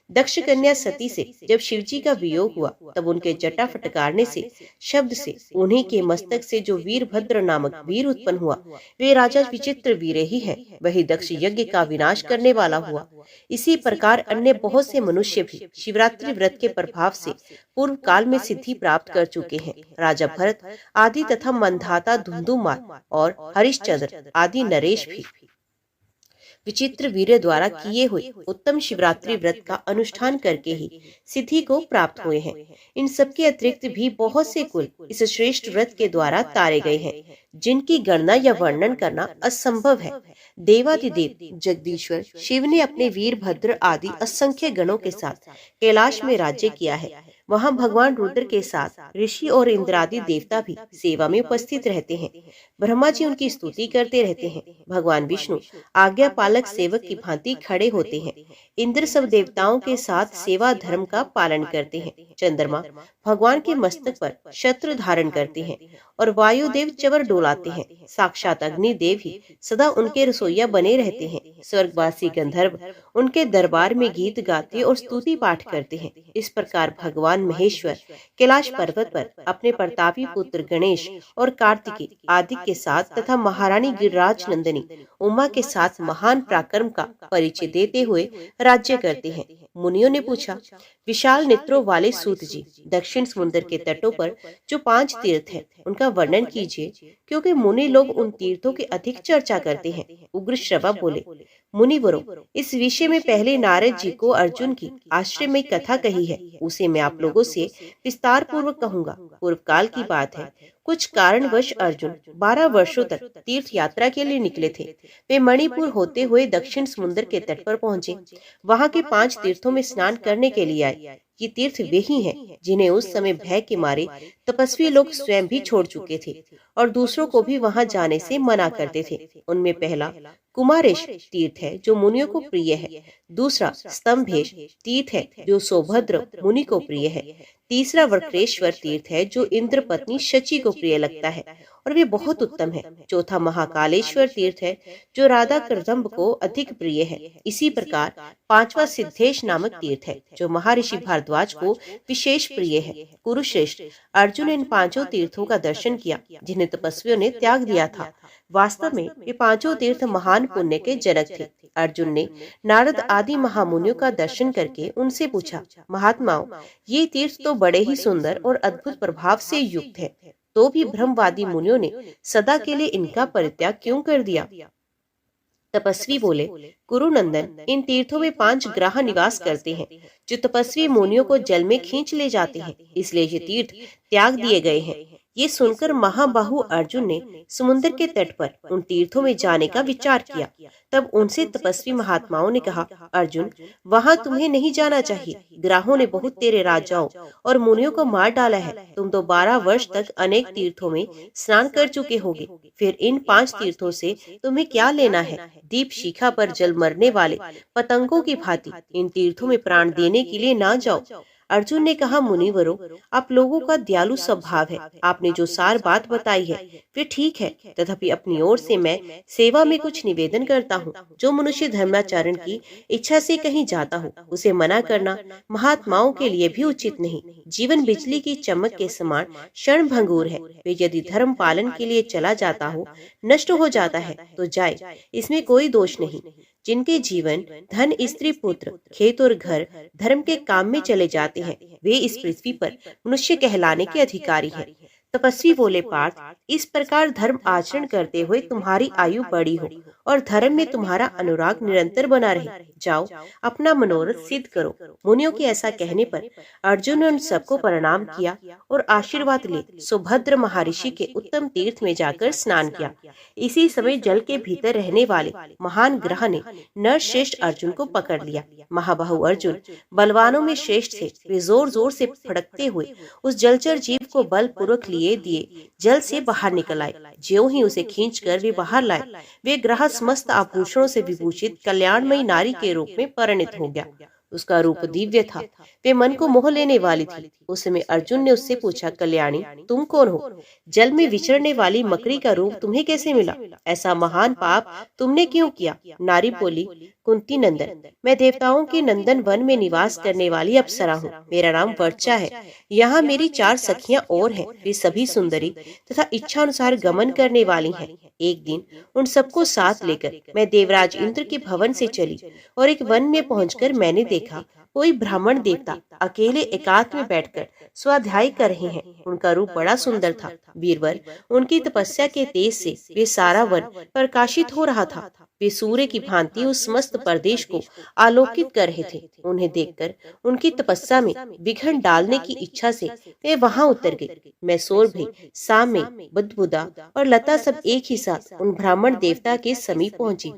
दक्ष कन्या सती से जब शिवजी का वियोग हुआ तब उनके जटा फटकारने से शब्द से उन्हीं के मस्तक से जो वीरभद्र नामक वीर उत्पन्न हुआ वे राजा विचित्र वीर ही है। वही दक्ष यज्ञ का विनाश करने वाला हुआ। इसी प्रकार अन्य बहुत से मनुष्य भी शिवरात्रि व्रत के प्रभाव से पूर्व काल में सिद्धि प्राप्त कर चुके हैं। राजा भरत आदि तथा मंधाता धुंधुमार और हरिश्चंद्र आदि नरेश भी विचित्र वीर द्वारा किए हुए उत्तम शिवरात्रि व्रत का अनुष्ठान करके ही सिद्धि को प्राप्त हुए हैं। इन सबके अतिरिक्त भी बहुत से कुल इस श्रेष्ठ व्रत के द्वारा तारे गए हैं जिनकी गणना या वर्णन करना असंभव है। देवादिदेव जगदीश्वर शिव ने अपने वीरभद्र आदि असंख्य गणों के साथ कैलाश में राज्य किया है। वहां भगवान रुद्र के साथ ऋषि और इंद्रादि देवता भी सेवा में उपस्थित रहते हैं। ब्रह्मा जी उनकी स्तुति करते रहते हैं। भगवान विष्णु आज्ञा पालक सेवक की भांति खड़े होते हैं। इंद्र सब देवताओं के साथ सेवा धर्म का पालन करते हैं। चंद्रमा भगवान के मस्तक पर छत्र धारण करते हैं और वायुदेव चवर डोलाते हैं। साक्षात अग्नि देव ही सदा उनके रसोइया बने रहते हैं। स्वर्गवासी गंधर्व उनके दरबार में गीत गाते और स्तुति पाठ करते हैं। इस प्रकार भगवान महेश्वर कैलाश पर्वत पर अपने प्रतापी पुत्र गणेश और कार्तिकेय आदि के साथ तथा महारानी गिरिराज नंदिनी उमा के साथ महान पराक्रम का परिचय देते हुए राज्य करते हैं। मुनियों ने पूछा, विशाल नेत्रों वाले सूत जी, दक्षिण समुद्र के तटों पर जो 5 तीर्थ हैं, उनका वर्णन कीजिए, क्योंकि मुनि लोग उन तीर्थों की अधिक चर्चा करते हैं। उग्र श्रवा बोले, मुनिवरों, इस विषय में पहले नारद जी को अर्जुन की आश्रम में कथा कही है, उसे मैं आप लोगों से विस्तार पूर्वक कहूंगा। पूर्व काल की बात है। कुछ कारणवश अर्जुन 12 वर्षों तक तीर्थ यात्रा के लिए निकले थे। वे मणिपुर होते हुए दक्षिण समुद्र के तट पर पहुंचे। वहां के 5 तीर्थों में स्नान करने के लिए आए। ये तीर्थ वे ही हैं जिन्हें उस समय भय के मारे तपस्वी लोग स्वयं भी छोड़ चुके थे और दूसरों को भी वहां जाने से मना करते थे। उनमें पहला कुमारेश तीर्थ है जो मुनियों को प्रिय है। दूसरा स्तंभेश तीर्थ है जो सौभद्र मुनि को प्रिय है। तीसरा वक्रेश्वर तीर्थ है जो इंद्र पत्नी शची को प्रिय लगता है और वे बहुत उत्तम है। चौथा महाकालेश्वर तीर्थ है जो राधा कृदम्ब को अधिक प्रिय है। इसी प्रकार पांचवा सिद्धेश नामक तीर्थ है जो महर्षि भारद्वाज को विशेष प्रिय है। कुरुश्रेष्ठ, अर्जुन इन 5 तीर्थों का दर्शन किया जिन्हें तपस्वियों ने त्याग दिया था। वास्तव में ये 5 तीर्थ महान पुण्य के जनक थे। अर्जुन ने नारद आदि महामुनियों का दर्शन करके उनसे पूछा, महात्माओं, ये तीर्थ तो बड़े ही सुंदर और अद्भुत प्रभाव से युक्त है, तो भी ब्रह्मवादी मुनियों ने सदा के लिए इनका परित्याग क्यों कर दिया? तपस्वी बोले, कुरुनंदन, इन तीर्थों में 5 ग्रह निवास करते हैं जो तपस्वी मुनियों को जल में खींच ले जाते हैं, इसलिए ये तीर्थ त्याग दिए गए हैं। ये सुनकर महाबाहु अर्जुन ने समुद्र के तट पर उन तीर्थों में जाने का विचार किया। तब उनसे तपस्वी महात्माओं ने कहा, अर्जुन, वहां तुम्हें नहीं जाना चाहिए। ग्रहों ने बहुत तेरे राजाओं और मुनियों को मार डाला है। तुम तो 12 वर्ष तक अनेक तीर्थों में स्नान कर चुके होगे, फिर इन 5 तीर्थों से तुम्हें क्या लेना है? दीप शिखा पर जल मरने वाले पतंगों की भांति इन तीर्थों में प्राण देने के लिए ना जाओ। अर्जुन ने कहा, मुनिवरों, आप लोगों का दयालु स्वभाव है। आपने जो सार बात बताई है वे ठीक है, तथापि अपनी ओर से मैं सेवा में कुछ निवेदन करता हूँ। जो मनुष्य धर्माचरण की इच्छा से कहीं जाता हो उसे मना करना महात्माओं के लिए भी उचित नहीं। जीवन बिजली की चमक के समान क्षण भंगुर है। वे यदि धर्म पालन के लिए चला जाता हो, नष्ट हो जाता है तो जाए, इसमें कोई दोष नहीं। जिनके जीवन धन, स्त्री, पुत्र, खेत और घर धर्म के काम में चले जाते हैं, वे इस पृथ्वी पर मनुष्य कहलाने के अधिकारी हैं। तपस्वी बोले, पार्थ, इस प्रकार धर्म आचरण करते हुए तुम्हारी आयु बड़ी हो और धर्म में तुम्हारा अनुराग निरंतर बना रहे। जाओ, अपना मनोरथ सिद्ध करो। मुनियों के ऐसा कहने पर अर्जुन ने उन सबको प्रणाम किया और आशीर्वाद ले सुभद्र महर्षि के उत्तम तीर्थ में जाकर स्नान किया। इसी समय जल के भीतर रहने वाले महान ग्रह ने नरश्रेष्ठ अर्जुन को पकड़ लिया। महाबाहु अर्जुन बलवानों में श्रेष्ठ थे। वे जोर जोर से फड़कते हुए उस जलचर जीव को बलपूर्वक लिए दिए जल से बाहर निकल आए। ज्यों ही उसे खींचकर वे बाहर लाए, वे ग्रह समस्त आभूषणों से विभूषित कल्याणमयी नारी के रूप में परिणत हो गया। उसका रूप दिव्य था, वे मन को मोह लेने वाली थी। उस समय अर्जुन ने उससे पूछा, कल्याणी, तुम कौन हो? जल में विचरने वाली मकड़ी का रूप तुम्हें कैसे मिला? ऐसा महान पाप तुमने क्यों किया? नारी बोली, कुंती नंदन, मैं देवताओं के नंदन वन में निवास करने वाली अप्सरा हूँ। मेरा नाम वर्चा है। यहाँ मेरी 4 सखियां और हैं। वे सभी सुंदरी तथा इच्छा अनुसार गमन करने वाली हैं। एक दिन उन सबको साथ लेकर मैं देवराज इंद्र के भवन से चली और एक वन में पहुंचकर मैंने देखा कोई ब्राह्मण देवता अकेले एकांत में बैठकर स्वाध्याय कर रहे हैं। उनका रूप बड़ा सुंदर था। वीरवर, उनकी तपस्या के तेज से वे सारा वन प्रकाशित हो रहा था। वे सूर्य की भांति उस समस्त प्रदेश को आलोकित कर रहे थे। उन्हें देखकर उनकी तपस्या में विघ्न डालने की इच्छा से वे वहां उतर गए। मैं सौरभि, सामे, बुद्धबुदा और लता सब एक ही साथ उन ब्राह्मण देवता के समीप पहुंची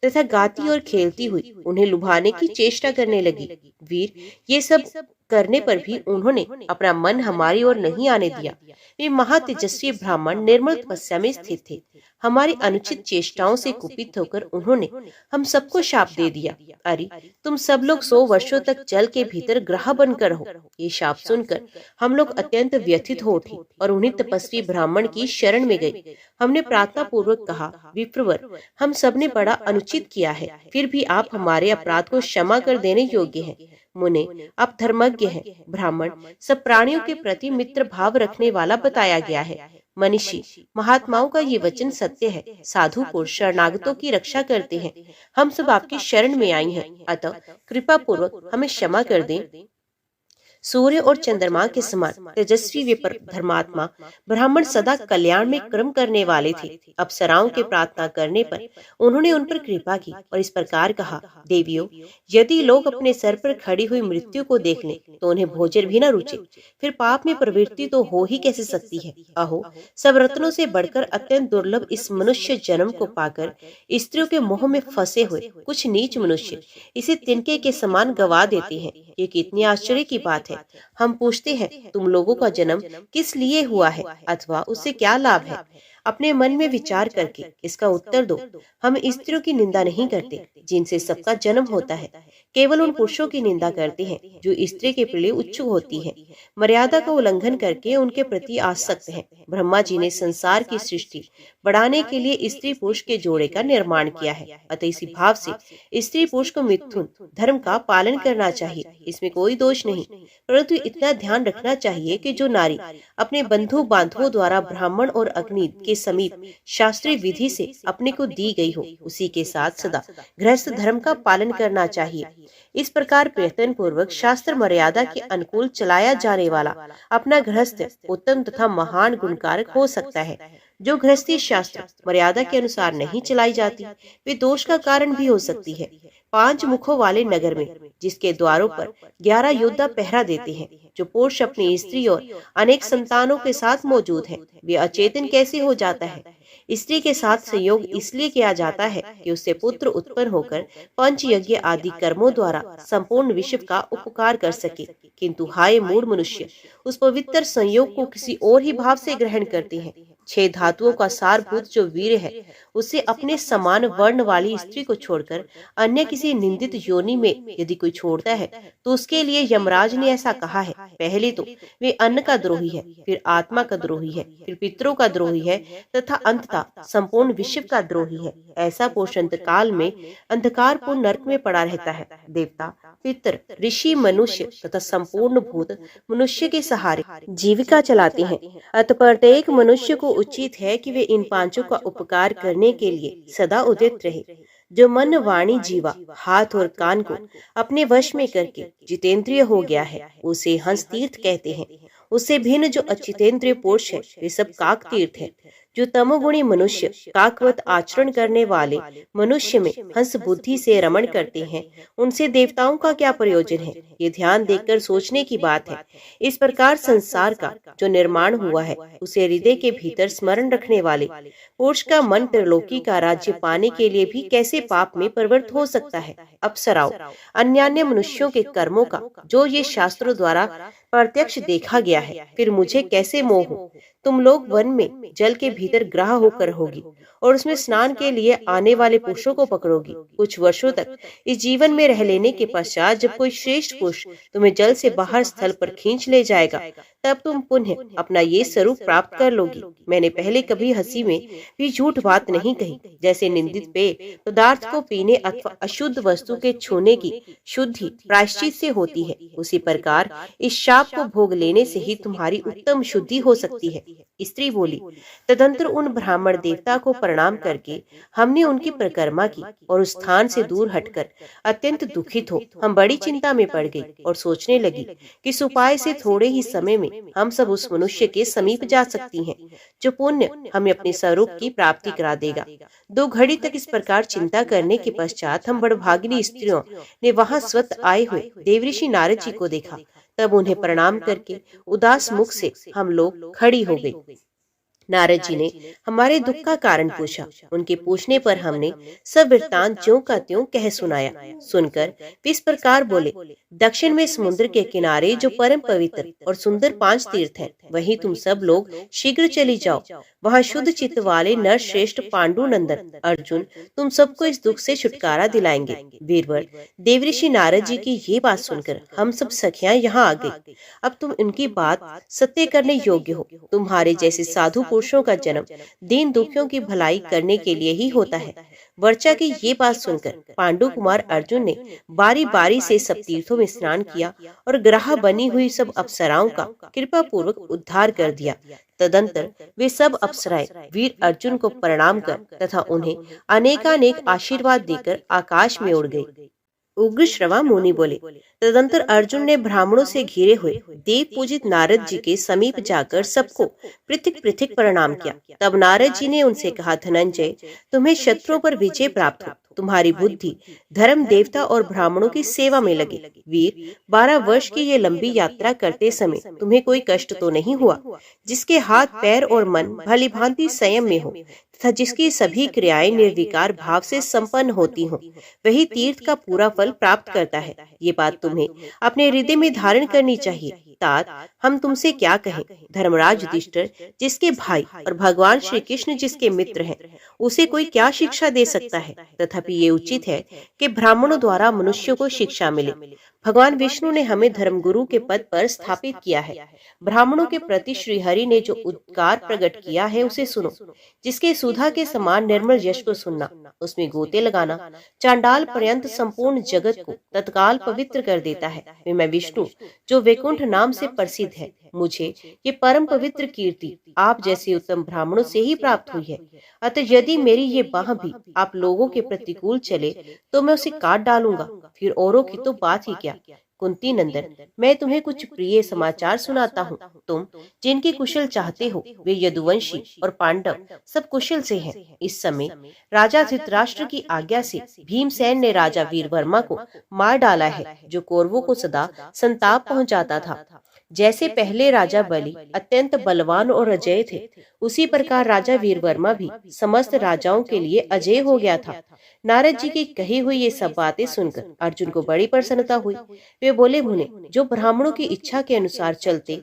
तथा गाती और खेलती हुई उन्हें लुभाने की चेष्टा करने लगी। वीर, ये सब करने पर भी उन्होंने अपना मन हमारी ओर नहीं आने दिया। वे महातेजस्वी ब्राह्मण निर्मल तपस्या में स्थित थे। हमारी अनुचित चेष्टाओं से कुपित होकर उन्होंने हम सबको शाप दे दिया। अरे, तुम सब लोग 100 वर्षों तक जल के भीतर ग्रह बनकर रहो। ये शाप सुनकर हम लोग अत्यंत व्यथित हो उठे और उन्हीं तपस्वी ब्राह्मण की शरण में गए। हमने प्रार्थना पूर्वक कहा, विप्रवर, हम सबने बड़ा अनुचित किया है, फिर भी आप हमारे अपराध को क्षमा कर देने योग्य हैं। मुने, आप धर्मज्ञ हैं। ब्राह्मण सब प्राणियों के प्रति मित्र भाव रखने वाला बताया गया है। मनीषी, महात्माओं का ये वचन सत्य है। साधु पुरुष शरणागतों की रक्षा करते हैं। हम सब आपकी शरण में आई हैं, अतः कृपा पूर्वक हमें क्षमा कर दें। सूर्य और चंद्रमा के समान तेजस्वी वे धर्मात्मा ब्राह्मण सदा कल्याण में क्रम करने वाले थे। अप्सराओं के प्रार्थना करने पर उन्होंने उन पर कृपा की और इस प्रकार कहा, देवियों, यदि लोग अपने सर पर खड़ी हुई मृत्यु को देख लें तो उन्हें भोजन भी न रुचे, फिर पाप में प्रवृत्ति तो हो ही कैसे सकती है। अहो, सब रत्नों से बढ़कर अत्यंत दुर्लभ इस मनुष्य जन्म को पाकर स्त्रियों के मोह में फंसे हुए कुछ नीच मनुष्य इसे तिनके के समान गवा देते हैं। ये कितनी आश्चर्य की बात है। हम पूछते हैं, तुम लोगों का जन्म किस लिए हुआ है अथवा उससे क्या लाभ है? अपने मन में विचार करके इसका उत्तर दो। हम स्त्रियों की निंदा नहीं करते जिनसे सबका जन्म होता है, केवल उन पुरुषों की निंदा करते हैं जो स्त्री के प्रति उच्छुक होती हैं, मर्यादा का उल्लंघन करके उनके प्रति आसक्त हैं। ब्रह्मा जी ने संसार की सृष्टि बढ़ाने के लिए स्त्री पुरुष के जोड़े का निर्माण किया है। अतः इसी भाव से स्त्री पुरुष को मिथुन धर्म का पालन करना चाहिए, इसमें कोई दोष नहीं। परंतु इतना ध्यान रखना चाहिए कि जो नारी अपने बंधु बांधवों द्वारा ब्राह्मण और अग्नि के समीप शास्त्रीय विधि से अपने को दी गई हो, उसी के साथ सदा गृहस्थ धर्म का पालन करना चाहिए। इस प्रकार प्रयत्न पूर्वक शास्त्र मर्यादा के अनुकूल चलाया जाने वाला अपना गृहस्थ उत्तम तथा महान गुणकारक हो सकता है। जो गृहस्थी शास्त्र मर्यादा के अनुसार नहीं चलाई जाती वे दोष का कारण भी हो सकती है। 5 मुखों वाले नगर में जिसके द्वारों पर 11 योद्धा पहरा देते हैं, जो पुरुष अपनी स्त्री और अनेक संतानों के साथ मौजूद हैं, वे अचेतन कैसे हो जाता है? स्त्री के साथ संयोग इसलिए किया जाता है कि उससे पुत्र उत्पन्न होकर पंच यज्ञ आदि कर्मों द्वारा संपूर्ण विश्व का उपकार कर सके। किंतु हाय मूढ़ मनुष्य, उस पवित्र संयोग को किसी और ही भाव से ग्रहण करते हैं। 6 धातुओं का सारभूत जो वीर है, उसे अपने समान वर्ण वाली स्त्री को छोड़कर अन्य किसी निंदित योनि में यदि कोई छोड़ता है तो उसके लिए यमराज ने ऐसा कहा है, पहले तो वे अन्न का द्रोही है, फिर आत्मा का द्रोही है, फिर पितरों का द्रोही है तथा अंततः संपूर्ण विश्व का द्रोही है। ऐसा पुरुष अंत काल में अंधकारपूर्ण नरक में पड़ा रहता है। देवता, पितर, ऋषि, मनुष्य तथा संपूर्ण भूत मनुष्य के सहारे जीविका चलाते हैं। अतः प्रत्येक मनुष्य को उचित है कि वे इन 5 का उपकार करने के लिए सदा उद्यत रहे। जो मन, वाणी, जीवा, हाथ और कान को अपने वश में करके जितेंद्रिय हो गया है, उसे हंस तीर्थ कहते हैं। उससे भिन्न जो अचितेंद्रिय पुरुष है, वे सब काक तीर्थ है। जो तमोगुणी मनुष्य काकवत आचरण करने वाले मनुष्य में हंस बुद्धि से रमण करते हैं, उनसे देवताओं का क्या प्रयोजन है? ये ध्यान देकर सोचने की बात है। इस प्रकार संसार का जो निर्माण हुआ है, उसे हृदय के भीतर स्मरण रखने वाले पुरुष का मन त्रिलोकी का राज्य पाने के लिए भी कैसे पाप में प्रवृत्त हो सकता है? अप्सराओं, अन्यान्य मनुष्यों के कर्मों का जो ये शास्त्रों द्वारा प्रत्यक्ष देखा गया है, फिर मुझे कैसे मोह हो? तुम लोग वन में जल के भीतर ग्राह होकर होगी और उसमें स्नान के लिए आने वाले पुरुषों को पकड़ोगी। कुछ वर्षों तक इस जीवन में रह लेने के पश्चात जब कोई श्रेष्ठ पुरुष तुम्हें जल से बाहर स्थल पर खींच ले जाएगा, तब तुम पुनः अपना ये स्वरूप प्राप्त कर लोगी। मैंने पहले कभी हंसी में भी झूठ बात नहीं कही। जैसे निंदित पेय पदार्थ को पीने अथवा अशुद्ध वस्तु के छूने की शुद्धि प्रायश्चित से होती है, उसी प्रकार इस शाप को भोग लेने से ही तुम्हारी उत्तम शुद्धि हो सकती है। स्त्री बोली, तदंतर उन ब्राह्मण देवता को प्रणाम करके हमने उनकी परिक्रमा की और उस स्थान से दूर हटकर अत्यंत दुखित हो हम बड़ी चिंता में पड़ गई और सोचने लगी कि इस उपाय से थोड़े ही समय में हम सब उस मनुष्य के समीप जा सकती हैं जो पुण्य हमें अपने स्वरूप की प्राप्ति करा देगा। 2 घड़ी तक इस प्रकार चिंता करने के पश्चात हम बड़भागिनी स्त्रियों ने वहां स्वतः आए हुए देवऋषि नारद जी को देखा। तब उन्हें प्रणाम करके उदास मुख से हम लोग खड़ी हो गई। नारद जी ने हमारे दुख का कारण पूछा। उनके पूछने पर हमने सब वृत्तांत ज्यों का त्यों कह सुनाया। सुनकर इस प्रकार बोले, दक्षिण में समुद्र के किनारे जो परम पवित्र और सुंदर 5 तीर्थ हैं, वहीं तुम सब लोग शीघ्र चली जाओ। वहाँ शुद्ध चित्त वाले नर श्रेष्ठ पांडु नंदन अर्जुन तुम सबको इस दुख से छुटकारा दिलाएंगे। वीरवर, देवऋषि नारद जी की ये बात सुनकर हम सब सखियां यहाँ आ गई। अब तुम उनकी बात सत्य करने योग्य हो। तुम्हारे जैसे साधु पुरुषों का जन्म दीन दुखियों की भलाई करने के लिए ही होता है। वर्चा की ये बात सुनकर पांडु कुमार अर्जुन ने बारी बारी से सब तीर्थों में स्नान किया और ग्राह बनी हुई सब अप्सराओं का कृपा पूर्वक उद्धार कर दिया। तदंतर वे सब अप्सराएं वीर अर्जुन को प्रणाम कर तथा उन्हें अनेकानेक आशीर्वाद देकर आकाश में उड़ गई। उग्र श्रवा मुनि बोले। तदंतर अर्जुन ने ब्राह्मणों से घिरे हुए देव पूजित नारद जी के समीप जाकर सबको पृथक पृथक प्रणाम किया। तब नारद जी ने उनसे कहा, धनंजय, तुम्हें शत्रुओं पर विजय प्राप्त हो। तुम्हारी बुद्धि धर्म, देवता और ब्राह्मणों की सेवा में लगी। वीर, 12 वर्ष की ये लंबी यात्रा करते समय तुम्हें कोई कष्ट तो नहीं हुआ? जिसके हाथ, पैर और मन भली भांति संयम में हो तथा जिसकी सभी क्रियाएं निर्विकार भाव से संपन्न होती हों, वही तीर्थ का पूरा फल प्राप्त करता है। ये बात तुम्हें अपने हृदय में धारण करनी चाहिए। तात, हम तुमसे क्या कहें? धर्मराज युधिष्ठिर जिसके भाई और भगवान श्री कृष्ण जिसके मित्र हैं, उसे कोई क्या शिक्षा दे सकता है? तथापि ये उचित है कि ब्राह्मणों द्वारा मनुष्यों को शिक्षा मिले। भगवान विष्णु ने हमें धर्मगुरु के पद पर स्थापित किया है। ब्राह्मणों के प्रति श्री हरि ने जो उद्गार प्रकट किया है उसे सुनो। जिसके सुधा के समान निर्मल यश को सुनना, उसमें गोते लगाना चांडाल पर्यंत संपूर्ण जगत को तत्काल पवित्र कर देता है। वे मैं विष्णु जो वैकुंठ नाम से प्रसिद्ध है, मुझे ये परम पवित्र कीर्ति आप जैसे उत्तम ब्राह्मणों से ही प्राप्त हुई है। अतः यदि मेरी ये बाह भी आप लोगों के प्रतिकूल चले तो मैं उसे काट डालूंगा, फिर औरों की तो बात ही क्या। कुंती नंदन, मैं तुम्हें कुछ प्रिय समाचार सुनाता हूँ। तुम जिनकी कुशल चाहते हो वे यदुवंशी और पांडव सब कुशल से हैं। इस समय राजा धृतराष्ट्र की आज्ञा से भीमसेन ने राजा वीरवर्मा को मार डाला है, जो कौरवों को सदा संताप पहुंचाता था। जैसे पहले राजा बलि अत्यंत बलवान और अजय थे, उसी प्रकार राजा वीरवर्मा भी समस्त राजाओं के लिए अजय हो गया था। नारद जी की कही हुई ये सब बातें सुनकर अर्जुन को बड़ी प्रसन्नता हुई। वे बोले, मुने, जो ब्राह्मणों की इच्छा के अनुसार चलते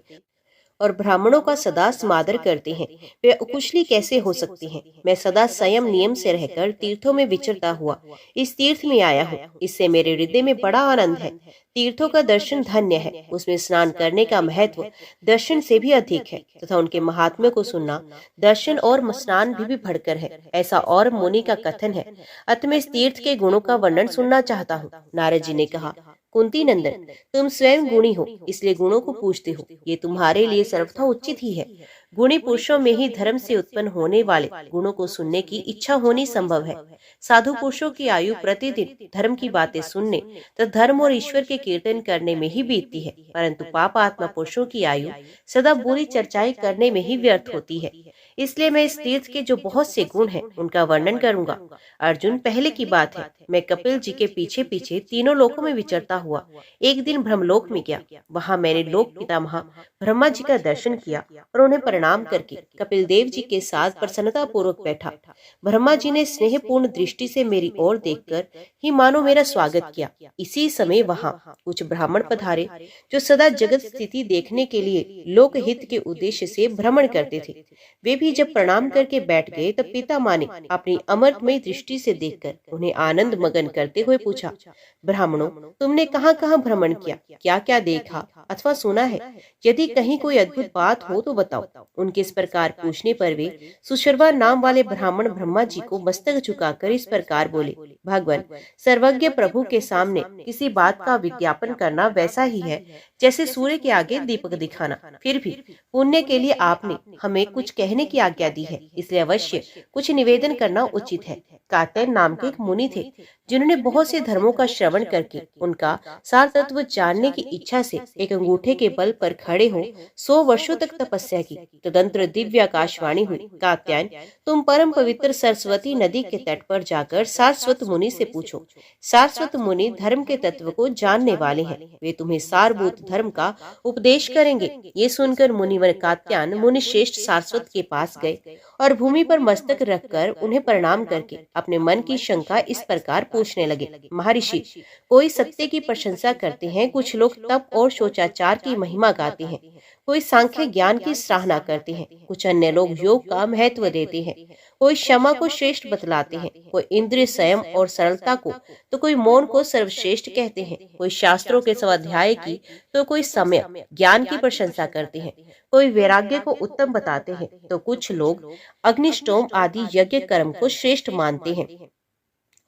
और ब्राह्मणों का सदा समादर करते हैं, वे अकुशली कैसे हो सकते हैं? मैं सदा संयम नियम से रहकर तीर्थों में विचरता हुआ इस तीर्थ में आया हूँ। इससे मेरे हृदय में बड़ा आनंद है। तीर्थों का दर्शन धन्य है। उसमें स्नान करने का महत्व दर्शन से भी अधिक है तथा उनके महात्म्य को सुनना दर्शन और स्नान भी बढ़कर है, ऐसा और मुनि का कथन है। अतः मैं इस तीर्थ के गुणों का वर्णन सुनना चाहता हूँ। नारद जी ने कहा, कुंती नंदन, तुम स्वयं गुणी हो, इसलिए गुणों को पूछते हो। ये तुम्हारे लिए सर्वथा उचित ही है। गुणी पुरुषों में ही धर्म से उत्पन्न होने वाले गुणों को सुनने की इच्छा होनी संभव है। साधु पुरुषों की आयु प्रतिदिन धर्म की बातें सुनने तो धर्म और ईश्वर के कीर्तन करने में ही बीतती है, परंतु पाप आत्मा पुरुषों की आयु सदा बुरी चर्चाएं करने में ही व्यर्थ होती है। इसलिए मैं इस तीर्थ के जो बहुत से गुण हैं उनका वर्णन करूंगा। अर्जुन, पहले की बात है, मैं कपिल जी के पीछे पीछे तीनों लोकों में विचरता हुआ एक दिन ब्रह्मलोक में गया। वहां मैंने लोक पितामह ब्रह्मा जी का दर्शन किया और उन्हें प्रणाम करके कपिल देव जी के साथ प्रसन्नता पूर्वक बैठा। ब्रह्मा जी ने स्नेहपूर्ण दृष्टि से मेरी ओर देखकर ही मानो मेरा स्वागत किया। इसी समय वहां कुछ ब्राह्मण पधारे जो सदा जगत स्थिति देखने के लिए लोकहित के उद्देश्य से भ्रमण करते थे। वे भी जब प्रणाम करके बैठ गए तब पितामह ने अपनी अमृतमयी दृष्टि से देखकर उन्हें आनंद मगन करते हुए पूछा, ब्राह्मणों, तुमने कहाँ कहाँ भ्रमण किया, क्या क्या देखा अथवा सुना है? यदि कहीं कोई अद्भुत बात हो तो बताओ। उनके इस प्रकार पूछने पर वे सुशर्वा नाम वाले ब्राह्मण ब्रह्मा जी को मस्तक झुकाकर इस प्रकार बोले, भगवान, सर्वज्ञ प्रभु के सामने किसी बात का विज्ञापन करना वैसा ही है जैसे सूर्य के आगे दीपक दिखाना। फिर भी पुण्य के लिए आपने हमें कुछ कहने की आज्ञा दी है, इसलिए अवश्य कुछ निवेदन करना उचित है। कात्यायन नाम के एक मुनि थे जिन्होंने बहुत से धर्मों का श्रवण करके उनका सार तत्व जानने की इच्छा से एक अंगूठे के बल पर खड़े हो 100 वर्षों तक तपस्या की। तदंतर दिव्य आकाशवाणी हुई, कात्यायन, तुम परम पवित्र सरस्वती नदी के तट पर जाकर सारस्वत मुनि से पूछो। सारस्वत मुनि धर्म के तत्व को जानने वाले हैं, वे तुम्हें सारभूत धर्म का उपदेश करेंगे। ये सुनकर मुनिवर कात्यायन मुनि श्रेष्ठ सारस्वत के पास गए और भूमि पर मस्तक रखकर उन्हें प्रणाम करके अपने मन की शंका इस प्रकार पूछने लगे, महर्षि, कोई सत्य की प्रशंसा करते हैं, कुछ लोग तप और शोचाचार की महिमा गाते हैं, कोई सांख्य ज्ञान की सराहना करते हैं, कुछ अन्य लोग योग का महत्व देते हैं, कोई क्षमा को श्रेष्ठ बतलाते हैं, कोई इंद्रिय संयम और सरलता को तो कोई मौन को सर्वश्रेष्ठ कहते हैं, कोई शास्त्रों के स्वाध्याय की तो कोई समय ज्ञान की प्रशंसा करते हैं, कोई वैराग्य को उत्तम बताते हैं, तो कुछ लोग अग्निष्टोम आदि यज्ञ कर्म को श्रेष्ठ मानते हैं।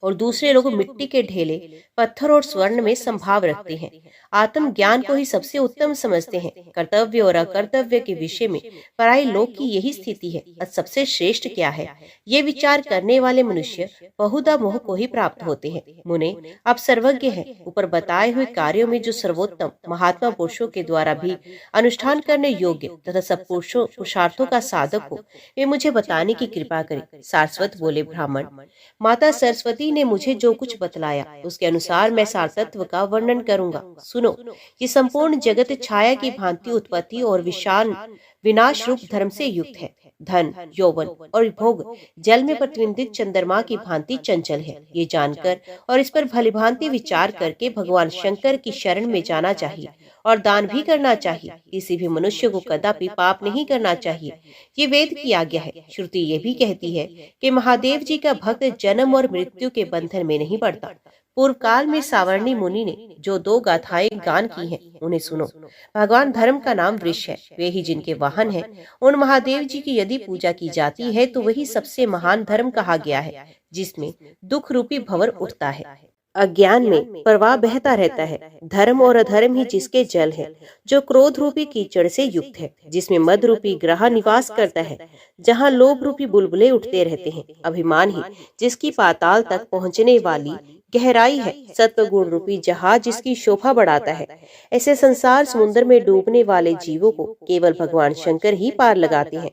और दूसरे लोग मिट्टी के ढेले, पत्थर और स्वर्ण में संभाव रखते हैं। आत्म ज्ञान को ही सबसे उत्तम समझते हैं। कर्तव्य और अकर्तव्य के विषय में पराई लोग की यही स्थिति है। सबसे श्रेष्ठ क्या है, ये विचार करने वाले मनुष्य बहुधा मोह को ही प्राप्त होते हैं। मुने, आप सर्वज्ञ हैं। ऊपर बताए हुए कार्यों में जो सर्वोत्तम महात्मा पुरुषों के द्वारा भी अनुष्ठान करने योग्य तथा सब पुरुषार्थों का साधक हो, वे मुझे बताने की कृपा करें। सारस्वत बोले, ब्राह्मण, माता सरस्वती ने मुझे जो कुछ बतलाया उसके अनुसार मैं सारतत्व का वर्णन करूंगा। सुनो, ये संपूर्ण जगत छाया की भांति उत्पत्ति और विशाल विनाश रूप धर्म से युक्त है। धन, यौवन और भोग जल में प्रतिबिंबित चंद्रमा की भांति चंचल है। ये जानकर और इस पर भलीभांति विचार करके भगवान शंकर की शरण में जाना चाहिए और दान भी करना चाहिए। किसी भी मनुष्य को कदापि पाप नहीं करना चाहिए। ये वेद की आज्ञा है। श्रुति ये भी कहती है कि महादेव जी का भक्त जन्म और मृत्यु के बंधन में नहीं पड़ता। पूर्व काल में सावर्णी मुनि ने जो 2 गाथाएं गान की हैं, उन्हें सुनो। भगवान धर्म का नाम वृष है, वे ही जिनके वाहन हैं। उन महादेव जी की यदि पूजा की जाती है तो वही सबसे महान धर्म कहा गया है, जिसमें दुख रूपी भंवर उठता है। अज्ञान में प्रवाह बहता रहता है। धर्म और अधर्म ही जिसके जल है, जो क्रोध रूपी कीचड़ से युक्त है, जिसमें मद रूपी ग्रह निवास करता है, जहाँ लोभ रूपी बुलबुले उठते रहते हैं। अभिमान ही जिसकी पाताल तक पहुँचने वाली गहराई है। सत्व गुण रूपी जहाज जिसकी शोभा बढ़ाता है। ऐसे संसार समुद्र में डूबने वाले जीवों को केवल भगवान शंकर ही पार लगाते हैं।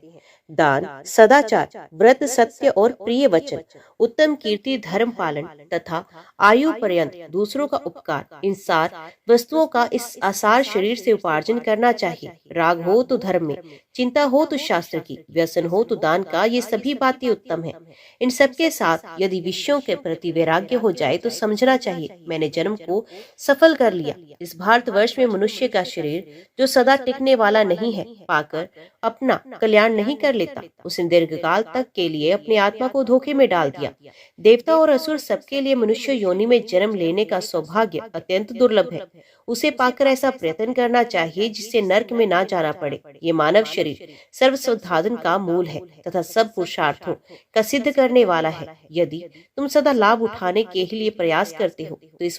दान, सदाचार, व्रत, सत्य और प्रिय वचन, उत्तम कीर्ति, धर्म पालन तथा आयु पर्यंत दूसरों का उपकार, इन 4 वस्तुओं का इस आसार शरीर से उपार्जन करना चाहिए। राग हो तो धर्म में, चिंता हो तो शास्त्र की, व्यसन हो तो दान का, ये सभी बातें उत्तम है। इन सबके साथ यदि विषयों के प्रति वैराग्य हो जाए तो समझना चाहिए मैंने जन्म को सफल कर लिया। इस भारतवर्ष में मनुष्य का शरीर जो सदा टिकने वाला नहीं है, पाकर अपना कल्याण नहीं कर लेता, उसने दीर्घकाल तक के लिए अपनी आत्मा को धोखे में डाल दिया। देवता और असुर सबके लिए मनुष्य योनि में जन्म लेने का सौभाग्य अत्यंत दुर्लभ है। उसे पाकर ऐसा प्रयत्न करना चाहिए जिससे नरक में ना जाना पड़े। ये मानव शरीर सर्व साधन का मूल है तथा सब पुरुषार्थों का सिद्ध करने वाला है। यदि तुम सदा लाभ उठाने के लिए प्रयास करते हो तो इस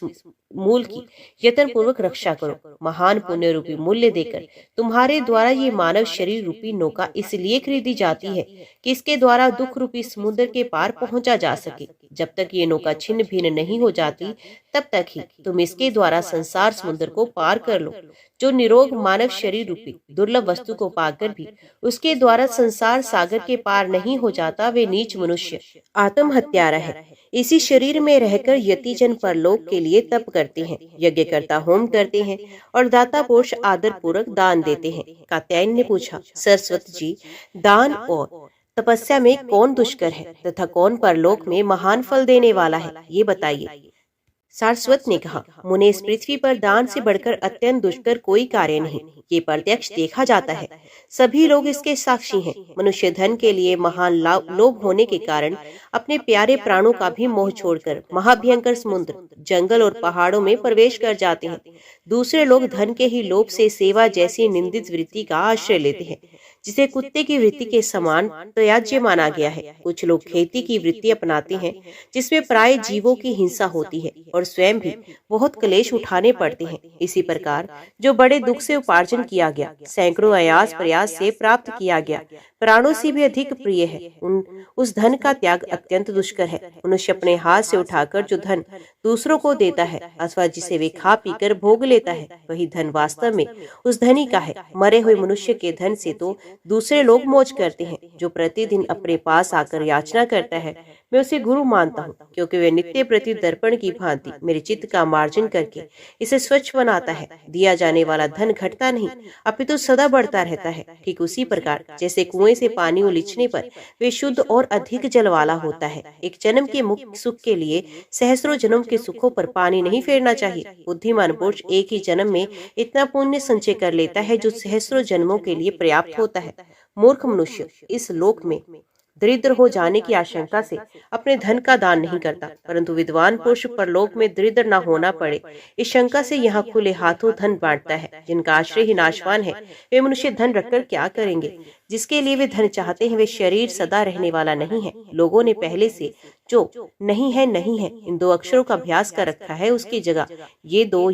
मूल की यत्न पूर्वक रक्षा करो। महान पुण्य रूपी मूल्य देकर तुम्हारे द्वारा ये मानव शरीर रूपी नौका इसलिए खरीदी जाती है कि इसके द्वारा दुख रूपी समुद्र के पार पहुंचा जा सके। जब तक ये नौका छिन्न भिन्न नहीं हो जाती तब तक ही तुम इसके द्वारा संसार समुद्र को पार कर लो। जो निरोग मानव शरीर रूपी दुर्लभ वस्तु को पाकर भी उसके द्वारा संसार सागर के पार नहीं हो जाता, वे नीच मनुष्य आत्म हत्यारा है। इसी शरीर में रहकर यतिजन परलोक के लिए तप करते हैं, यज्ञ करता होम करते हैं और दाता पुरुष आदर पूर्वक दान देते हैं। कात्यायन ने पूछा, सरस्वत जी, दान और तपस्या में कौन दुष्कर है तथा कौन परलोक में महान फल देने वाला है, ये बताइए। सारस्वत ने कहा, मुने, इस पृथ्वी पर दान से बढ़कर अत्यंत दुष्कर कोई कार्य नहीं। ये प्रत्यक्ष देखा जाता है, सभी लोग इसके साक्षी हैं। मनुष्य धन के लिए महान लोभ होने के कारण अपने प्यारे प्राणों का भी मोह छोड़कर महाभयंकर समुद्र, जंगल और पहाड़ों में प्रवेश कर जाते हैं। दूसरे लोग धन के ही लोभ से सेवा जैसी निंदित वृत्ति का आश्रय लेते हैं, जिसे कुत्ते की वृत्ति के समान त्याज्य माना गया है। कुछ लोग खेती की वृत्ति अपनाते हैं, जिसमें प्राय जीवों की हिंसा होती है और स्वयं भी बहुत क्लेश उठाने पड़ते हैं। इसी प्रकार जो बड़े दुख से उपार्जन किया गया, सैकड़ों अयास प्रयास से प्राप्त किया गया, प्राणों से भी अधिक प्रिय है, उस धन का त्याग अत्यंत दुष्कर है। मनुष्य अपने हाथ से उठाकर जो धन दूसरों को देता है अथवा जिसे वे खा पीकर भोग लेता है, वही धन वास्तव में उस धनी का है। मरे हुए मनुष्य के धन से तो दूसरे लोग मौज करते हैं। जो प्रतिदिन अपने पास आकर याचना करता है, मैं उसे गुरु मानता हूँ, क्योंकि वे नित्य प्रति दर्पण की भांति मेरे चित्त का मार्जन करके इसे स्वच्छ बनाता है। दिया जाने वाला धन घटता नहीं, अपितु सदा बढ़ता रहता है। ठीक उसी प्रकार जैसे कुएं से पानी उलीचने पर वे शुद्ध और अधिक जल वाला होता है। एक जन्म के मुख्य सुख के लिए सहस्रों जन्म के सुखों पर पानी नहीं फेरना चाहिए। बुद्धिमान पुरुष एक ही जन्म में इतना पुण्य संचय कर लेता है जो सहस्रों जन्मों के लिए पर्याप्त होता है। मूर्ख मनुष्य इस लोक में दरिद्र हो जाने की आशंका से अपने धन का दान नहीं करता, परंतु विद्वान पुरुष परलोक में दरिद्र न होना पड़े इस शंका से यहाँ खुले हाथों धन बांटता है। जिनका आश्रय ही नाशवान है वे मनुष्य धन रखकर क्या करेंगे? जिसके लिए वे धन चाहते हैं वे शरीर सदा रहने वाला नहीं है। लोगों ने पहले से जो नहीं है इन दो अक्षरों का अभ्यास कर रखा है, उसकी जगह ये दो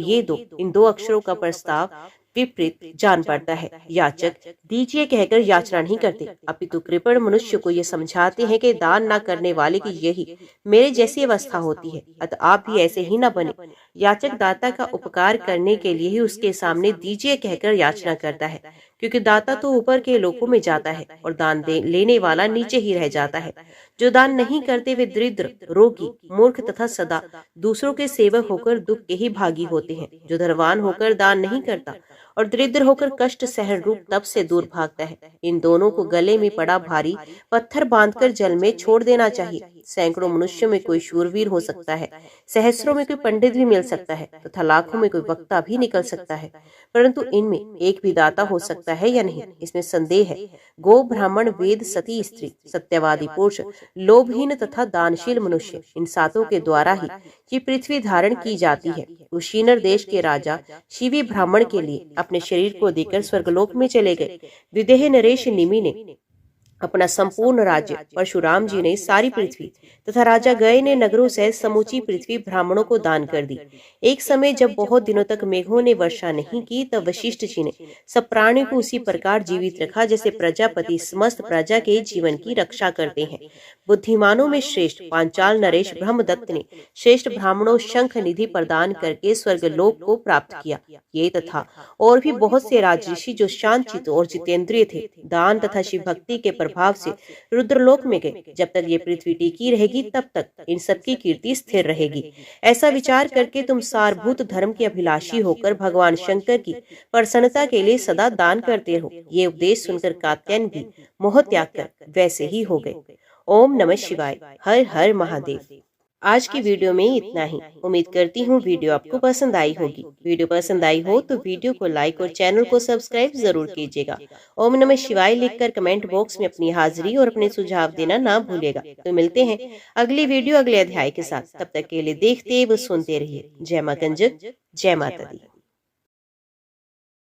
इन दो अक्षरों का प्रस्ताव विपरीत जान पड़ता है। याचक दीजिए कहकर याचना नहीं करते, अपितु कृपण मनुष्य को ये समझाते हैं कि दान न करने वाले की यही मेरे जैसी अवस्था होती है, अतः आप भी ऐसे ही न बने। याचक दाता का उपकार करने के लिए ही उसके सामने दीजिए कहकर याचना करता है, क्योंकि दाता तो ऊपर के लोकों में जाता है और दान लेने वाला नीचे ही रह जाता है। जो दान नहीं करते वे दरिद्र, रोगी, मूर्ख तथा सदा दूसरों के सेवक होकर दुख के ही भागी होते हैं। जो धनवान होकर दान नहीं करता और दरिद्र होकर कष्ट सहन रूप तप से दूर भागता है, इन दोनों को गले में पड़ा भारी पत्थर बांधकर जल में छोड़ देना चाहिए। सैकड़ों मनुष्यों में कोई शूरवीर हो सकता है, सहस्रों में कोई पंडित भी मिल सकता है तथा लाखों में कोई वक्ता भी निकल सकता है, परंतु इनमें एक भी दाता हो सकता है या नहीं, इसमें संदेह है। गो, ब्राह्मण, वेद, सती स्त्री, सत्यवादी पुरुष, लोभहीन तथा दानशील मनुष्य, इन सातों के द्वारा ही ये पृथ्वी धारण की जाती है। कुशीनर देश के राजा शिवी ब्राह्मण के लिए अपने शरीर को देकर स्वर्गलोक में चले गए। विदेह नरेश निमि ने अपना संपूर्ण राज्य, परशुराम जी ने सारी पृथ्वी तथा राजा गए ने नगरों से समूची पृथ्वी ब्राह्मणों को दान कर दी। एक समय जब बहुत दिनों तक मेघों ने वर्षा नहीं की, तब वशिष्ठ जी ने सब प्राणियों को उसी प्रकार जीवित रखा जैसे प्रजापति समस्त प्रजा के जीवन की रक्षा करते हैं। बुद्धिमानों में श्रेष्ठ पांचाल नरेश ब्रह्मदत्त ने श्रेष्ठ ब्राह्मणों शंख निधि प्रदान करके स्वर्गलोक को प्राप्त किया। ये तथा और भी बहुत से राजऋषि जो शांतचित्त और जितेंद्रिय थे, दान तथा शिव भक्ति के प्रभाव से रुद्रलोक में गए। जब तक ये पृथ्वी टिकी रहेगी तब तक इन सबकी कीर्ति स्थिर रहेगी। ऐसा विचार करके तुम सारभूत धर्म के अभिलाषी होकर भगवान शंकर की प्रसन्नता के लिए सदा दान करते हो। ये उपदेश सुनकर कात्यायन भी मोह त्याग कर वैसे ही हो गए। ओम नमः शिवाय। हर हर महादेव। आज की वीडियो में इतना ही। उम्मीद करती हूँ वीडियो आपको पसंद आई होगी। वीडियो पसंद आई हो तो वीडियो को लाइक और चैनल को सब्सक्राइब जरूर कीजिएगा। ओम नमः शिवाय लिखकर कमेंट बॉक्स में अपनी हाजिरी और अपने सुझाव देना ना भूलिएगा। तो मिलते हैं अगली वीडियो अगले अध्याय के साथ। तब तक के लिए देखते व सुनते रहिए। जय मां कंजक, जय माता दी।